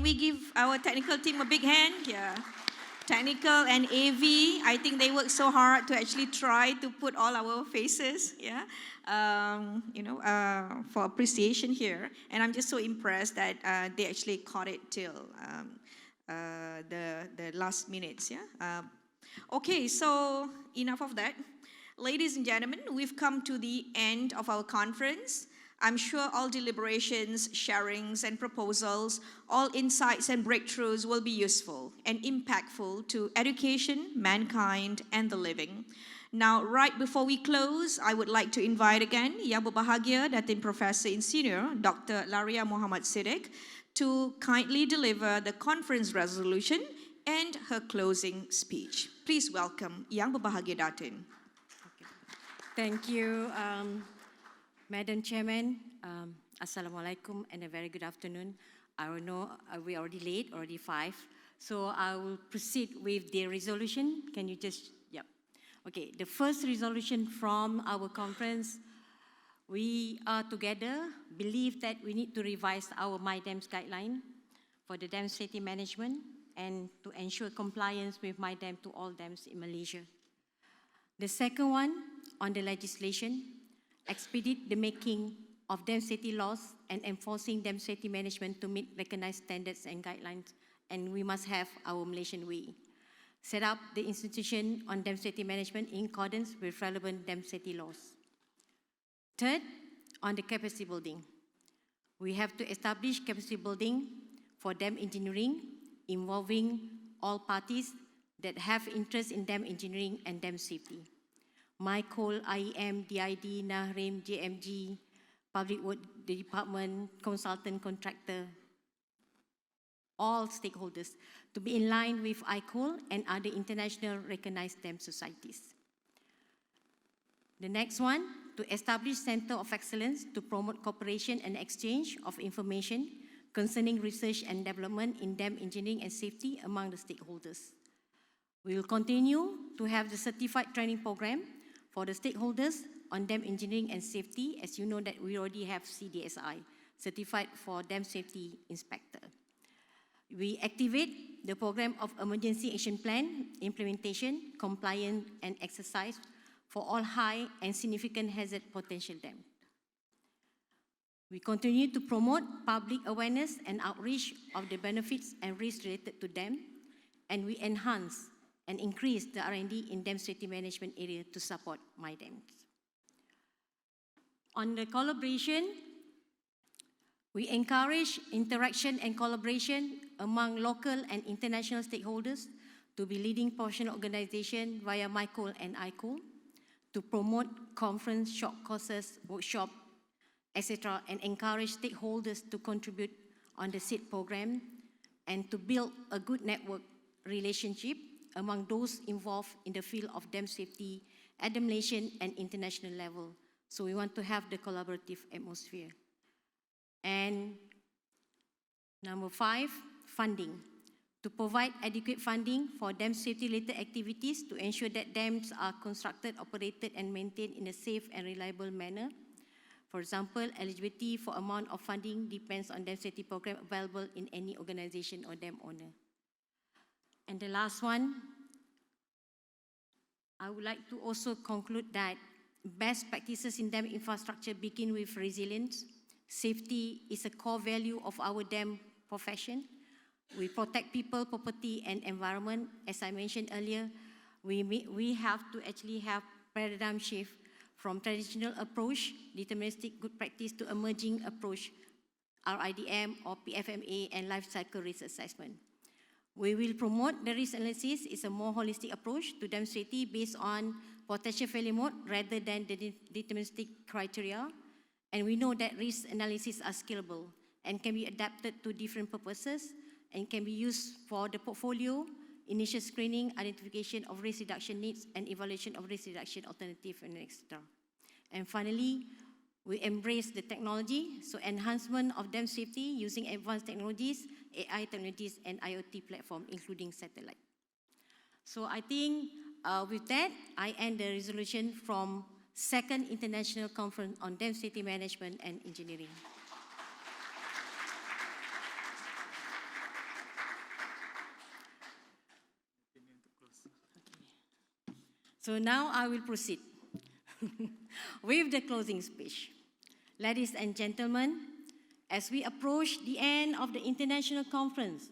we give our technical team a big hand? Yeah. Technical and AV, I think they work so hard to actually try to put all our faces, yeah, for appreciation here. And I'm just so impressed that they actually caught it till the last minutes, yeah. Okay, so enough of that. Ladies and gentlemen, we've come to the end of our conference. I'm sure all deliberations, sharings, and proposals, all insights and breakthroughs will be useful and impactful to education, mankind, and the living. Now, right before we close, I would like to invite again Yang Berbahagia Datin Professor in Senior, Dr. Laria Muhammad Siddiq, to kindly deliver the conference resolution and her closing speech. Please welcome Yang Berbahagia Datin. Thank you, Madam Chairman. Assalamualaikum and a very good afternoon. I don't know, we're already late, already 5. So I will proceed with the resolution. Can you just, yep. Okay, the first resolution from our conference, we are together, believe that we need to revise our MyDams guideline for the dam safety management and to ensure compliance with MyDam to all dams in Malaysia. The second one, on the legislation, expedite the making of dam safety laws and enforcing dam safety management to meet recognized standards and guidelines, and we must have our Malaysian way. Set up the institution on dam safety management in accordance with relevant dam safety laws. Third, on the capacity building. We have to establish capacity building for dam engineering involving all parties that have interest in dam engineering and dam safety. MYCOLD, IEM, DID, NAHRIM, JMG, Public Work Department, consultant, contractor, all stakeholders to be in line with ICOL and other international recognized dam societies. The next one, to establish Center of Excellence to promote cooperation and exchange of information concerning research and development in dam engineering and safety among the stakeholders. We will continue to have the certified training program for the stakeholders on dam engineering and safety. As you know that we already have CDSI, Certified for Dam Safety Inspector. We activate the program of Emergency Action Plan, implementation, compliance, and exercise for all high and significant hazard potential dams. We continue to promote public awareness and outreach of the benefits and risks related to dam, and we enhance and increase the R&D in dam safety management area to support MyDams. On the collaboration, we encourage interaction and collaboration among local and international stakeholders to be leading professional organizations via MYCOLD and ICOL to promote conference, short courses, workshop, etc., and encourage stakeholders to contribute on the SEED program and to build a good network relationship among those involved in the field of dam safety at the Malaysian and international level. So we want to have the collaborative atmosphere. And number 5, funding. To provide adequate funding for dam safety-related activities to ensure that dams are constructed, operated, and maintained in a safe and reliable manner. For example, eligibility for amount of funding depends on dam safety program available in any organization or dam owner. And the last one, I would like to also conclude that best practices in dam infrastructure begin with resilience. Safety is a core value of our dam profession. We protect people, property, and environment. As I mentioned earlier, we have to actually have paradigm shift from traditional approach, deterministic good practice, to emerging approach, RIDM or PFMA, and life cycle risk assessment. We will promote the risk analysis. It's a more holistic approach to dam safety based on potential failure mode rather than the deterministic criteria. And we know that risk analysis are scalable and can be adapted to different purposes and can be used for the portfolio, initial screening, identification of risk reduction needs, and evaluation of risk reduction alternative, and etc. And finally, we embrace the technology, so enhancement of dam safety using advanced technologies, AI technologies, and IoT platform, including satellite. So I think with that, I end the resolution from Second International Conference on Dam Safety Management and Engineering. So now I will proceed with the closing speech. Ladies and gentlemen, as we approach the end of the International Conference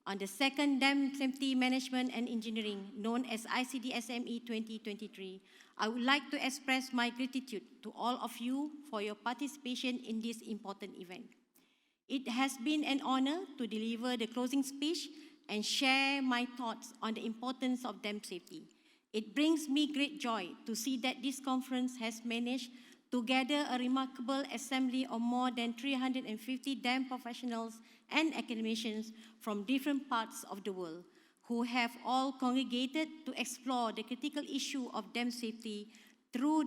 on the second Dam Safety Management and Engineering, known as ICDSME 2023, I would like to express my gratitude to all of you for your participation in this important event. It has been an honor to deliver the closing speech and share my thoughts on the importance of dam safety. It brings me great joy to see that this conference has managed to gather a remarkable assembly of more than 350 dam professionals and academicians from different parts of the world, who have all congregated to explore the critical issue of dam safety through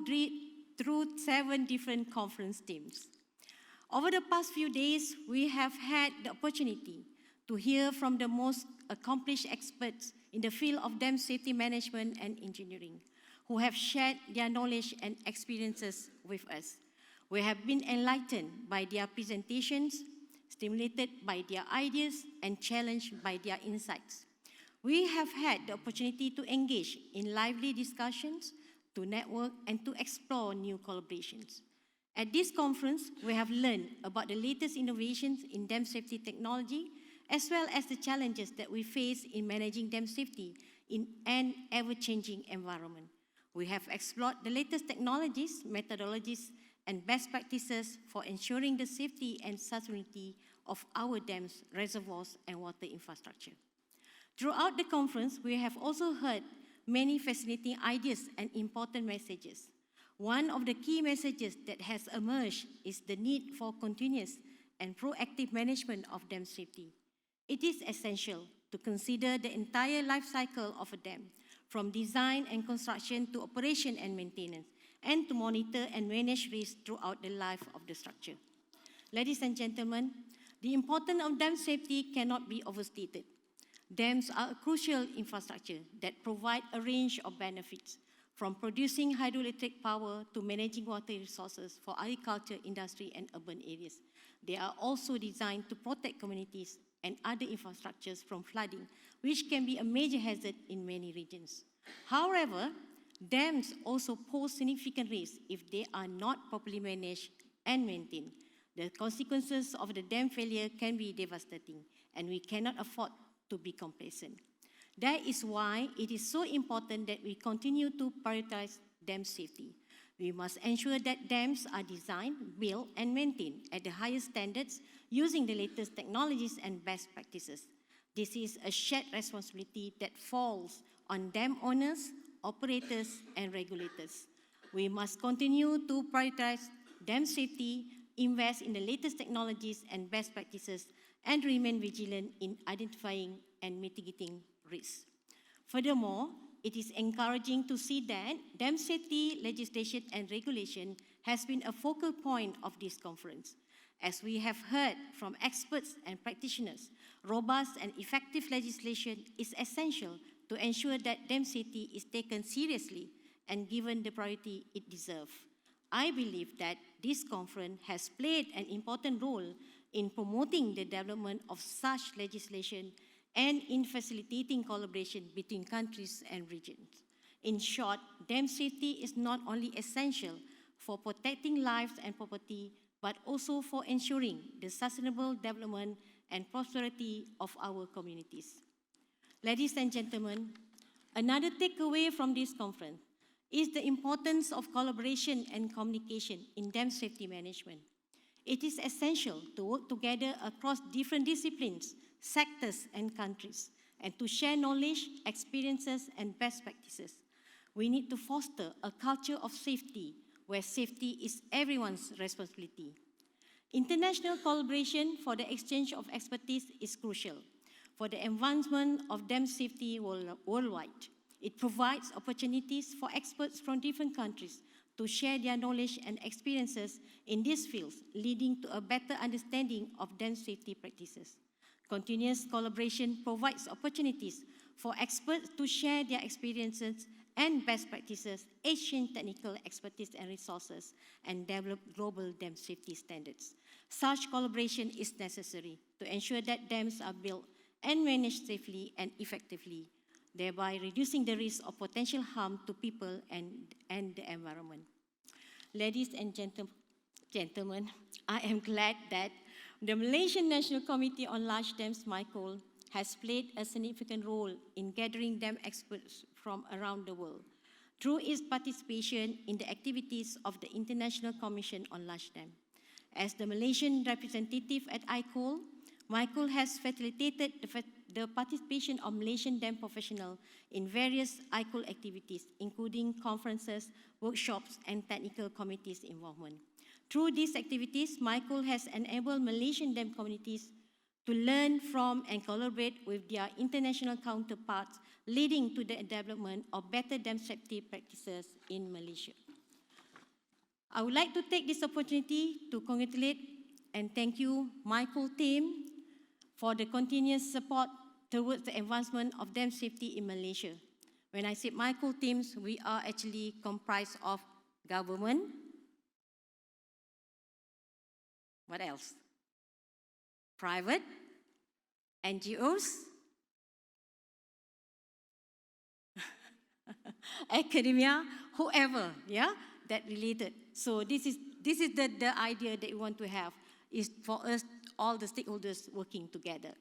7 different conference themes. Over the past few days, we have had the opportunity to hear from the most accomplished experts in the field of dam safety management and engineering, who have shared their knowledge and experiences with us. We have been enlightened by their presentations, stimulated by their ideas, and challenged by their insights. We have had the opportunity to engage in lively discussions, to network, and to explore new collaborations. At this conference, we have learned about the latest innovations in dam safety technology, as well as the challenges that we face in managing dam safety in an ever-changing environment. We have explored the latest technologies, methodologies, and best practices for ensuring the safety and sustainability of our dams, reservoirs, and water infrastructure. Throughout the conference, we have also heard many fascinating ideas and important messages. One of the key messages that has emerged is the need for continuous and proactive management of dam safety. It is essential to consider the entire life cycle of a dam, from design and construction to operation and maintenance, and to monitor and manage risks throughout the life of the structure. Ladies and gentlemen, the importance of dam safety cannot be overstated. Dams are a crucial infrastructure that provide a range of benefits, from producing hydroelectric power to managing water resources for agriculture, industry, and urban areas. They are also designed to protect communities and other infrastructures from flooding, which can be a major hazard in many regions. However, dams also pose significant risks if they are not properly managed and maintained. The consequences of the dam failure can be devastating, and we cannot afford to be complacent. That is why it is so important that we continue to prioritize dam safety. We must ensure that dams are designed, built, and maintained at the highest standards using the latest technologies and best practices. This is a shared responsibility that falls on dam owners, operators, and regulators. We must continue to prioritize dam safety, invest in the latest technologies and best practices, and remain vigilant in identifying and mitigating risks. Furthermore, it is encouraging to see that dam safety legislation and regulation has been a focal point of this conference. As we have heard from experts and practitioners, robust and effective legislation is essential to ensure that dam safety is taken seriously and given the priority it deserves. I believe that this conference has played an important role in promoting the development of such legislation and in facilitating collaboration between countries and regions. In short, dam safety is not only essential for protecting lives and property, but also for ensuring the sustainable development and prosperity of our communities. Ladies and gentlemen, another takeaway from this conference is the importance of collaboration and communication in dam safety management. It is essential to work together across different disciplines, sectors, and countries, and to share knowledge, experiences, and best practices. We need to foster a culture of safety where safety is everyone's responsibility. International collaboration for the exchange of expertise is crucial for the advancement of dam safety worldwide. It provides opportunities for experts from different countries to share their knowledge and experiences in these fields, leading to a better understanding of dam safety practices. Continuous collaboration provides opportunities for experts to share their experiences and best practices, exchange technical expertise and resources, and develop global dam safety standards. Such collaboration is necessary to ensure that dams are built and managed safely and effectively. thereby reducing the risk of potential harm to people and the environment. Ladies and gentlemen, I am glad that the Malaysian National Committee on Large Dams, MYCOLD, has played a significant role in gathering dam experts from around the world through its participation in the activities of the International Commission on Large Dams. As the Malaysian representative at ICOL, MYCOLD has facilitated the participation of Malaysian dam professionals in various ICOL activities, including conferences, workshops, and technical committees involvement. Through these activities, MYCOLD has enabled Malaysian dam communities to learn from and collaborate with their international counterparts, leading to the development of better dam safety practices in Malaysia. I would like to take this opportunity to congratulate and thank you, MYCOLD team, for the continuous support towards the advancement of dam safety in Malaysia. When I say MYCOLD teams, we are actually comprised of government. What else? Private, NGOs, academia, whoever, yeah, that related. So this is the idea that we want to have, is for us, all the stakeholders working together.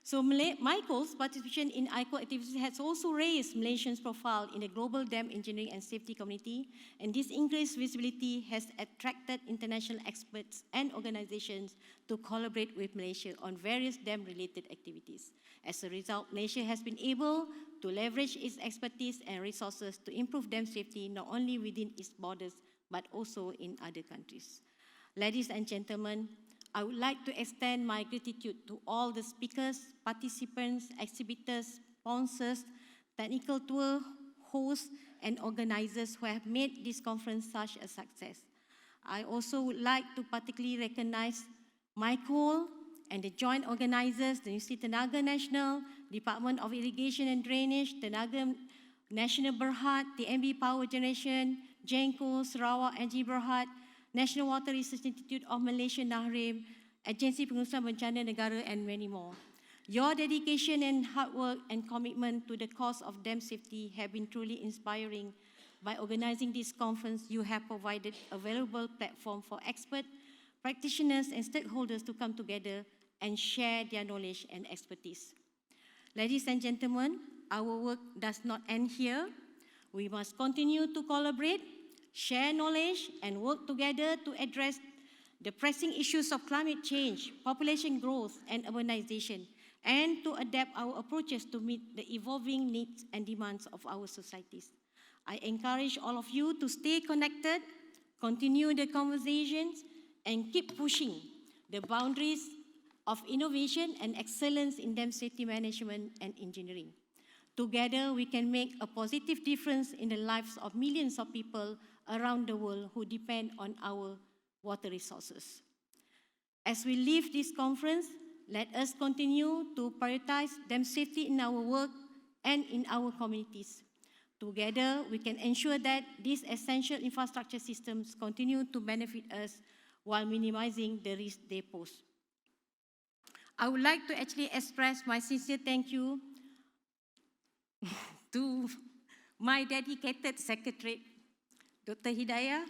So MYCOLD's participation in ICO activities has also raised Malaysians' profile in the global dam engineering and safety community, and this increased visibility has attracted international experts and organizations to collaborate with Malaysia on various dam-related activities. As a result, Malaysia has been able to leverage its expertise and resources to improve dam safety not only within its borders, but also in other countries. Ladies and gentlemen, I would like to extend my gratitude to all the speakers, participants, exhibitors, sponsors, technical tour hosts, and organizers who have made this conference such a success. I also would like to particularly recognize MYCOLD and the joint organizers, the Universiti Tenaga Nasional, Department of Irrigation and Drainage, Tenaga Nasional Berhad, the MB Power Generation, GENCO, Sarawak, NG Berhad, National Water Research Institute of Malaysia, NAHRIM, Agensi Pengurusan Bencana Negara, and many more. Your dedication and hard work and commitment to the cause of dam safety have been truly inspiring. By organizing this conference, you have provided a valuable platform for experts, practitioners, and stakeholders to come together and share their knowledge and expertise. Ladies and gentlemen, our work does not end here. We must continue to collaborate, share knowledge, and work together to address the pressing issues of climate change, population growth, and urbanization, and to adapt our approaches to meet the evolving needs and demands of our societies. I encourage all of you to stay connected, continue the conversations, and keep pushing the boundaries of innovation and excellence in dam safety management and engineering. Together, we can make a positive difference in the lives of millions of people around the world who depend on our water resources. As we leave this conference, let us continue to prioritize dam safety in our work and in our communities. Together, we can ensure that these essential infrastructure systems continue to benefit us while minimizing the risk they pose. I would like to actually express my sincere thank you to my dedicated secretary, Dr. Hidayah,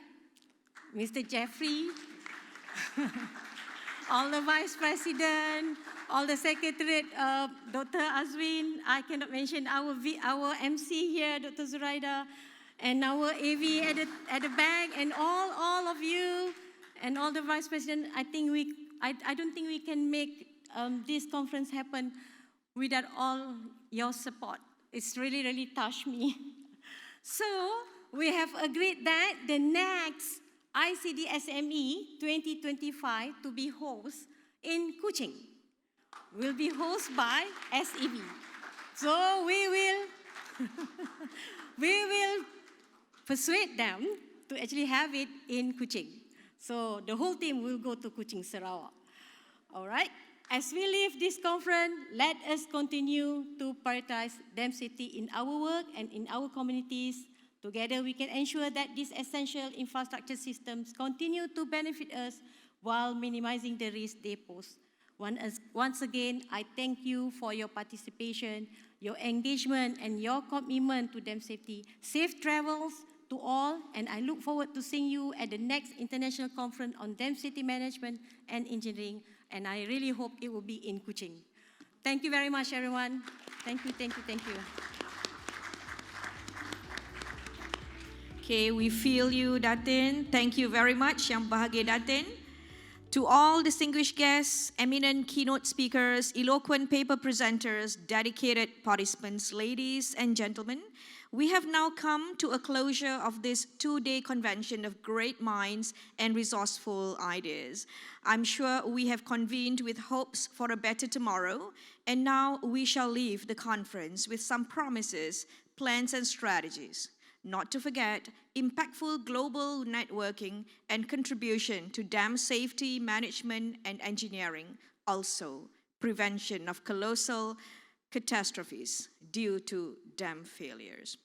Mr. Jeffrey, all the vice president, all the secretariat, Dr. Azwin, I cannot mention our MC here, Dr. Zuraida, and our AV at the back, and all of you, and all the vice president. I don't think we can make this conference happen without all your support. It's really, really touched me. So we have agreed that the next ICD-SME 2025 to be hosted in Kuching will be hosted by SEB. So we will persuade them to actually have it in Kuching. So the whole team will go to Kuching, Sarawak. All right? As we leave this conference, let us continue to prioritize dam safety in our work and in our communities. Together, we can ensure that these essential infrastructure systems continue to benefit us while minimizing the risk they pose. Once again, I thank you for your participation, your engagement and your commitment to dam safety. Safe travels to all, and I look forward to seeing you at the next International Conference on Dam Safety Management and Engineering, and I really hope it will be in Kuching. Thank you very much, everyone. Thank you, thank you, thank you. Okay, we feel you, Datin. Thank you very much, Yang Bahagia Datin. To all distinguished guests, eminent keynote speakers, eloquent paper presenters, dedicated participants, ladies and gentlemen, we have now come to a closure of this two-day convention of great minds and resourceful ideas. I'm sure we have convened with hopes for a better tomorrow, and now we shall leave the conference with some promises, plans, and strategies. Not to forget, impactful global networking and contribution to dam safety, management, and engineering. Also, prevention of colossal catastrophes due to dam failures.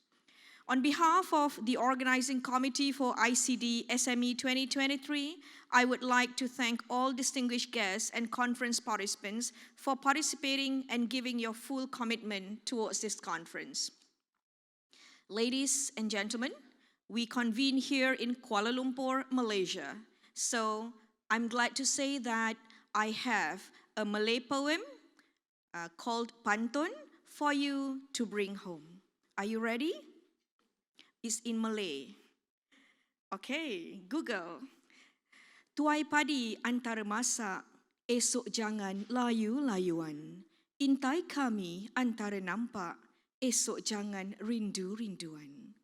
On behalf of the Organizing Committee for ICD SME 2023, I would like to thank all distinguished guests and conference participants for participating and giving your full commitment towards this conference. Ladies and gentlemen, we convene here in Kuala Lumpur, Malaysia. So I'm glad to say that I have a Malay poem called Pantun for you to bring home. Are you ready? It's in Malay. Okay, Google. Tuai padi antara masak, esok jangan layu-layuan. Intai kami antara nampak, esok jangan rindu-rinduan.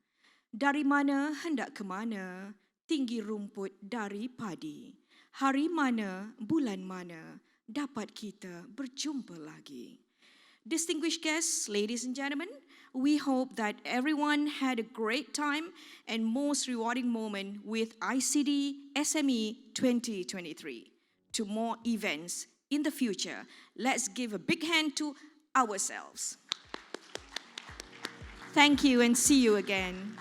Dari mana hendak ke mana, tinggi rumput dari padi. Hari mana, bulan mana, dapat kita berjumpa lagi. Distinguished guests, ladies and gentlemen, we hope that everyone had a great time and most rewarding moment with ICD SME 2023. To more events in the future, let's give a big hand to ourselves. Thank you and see you again.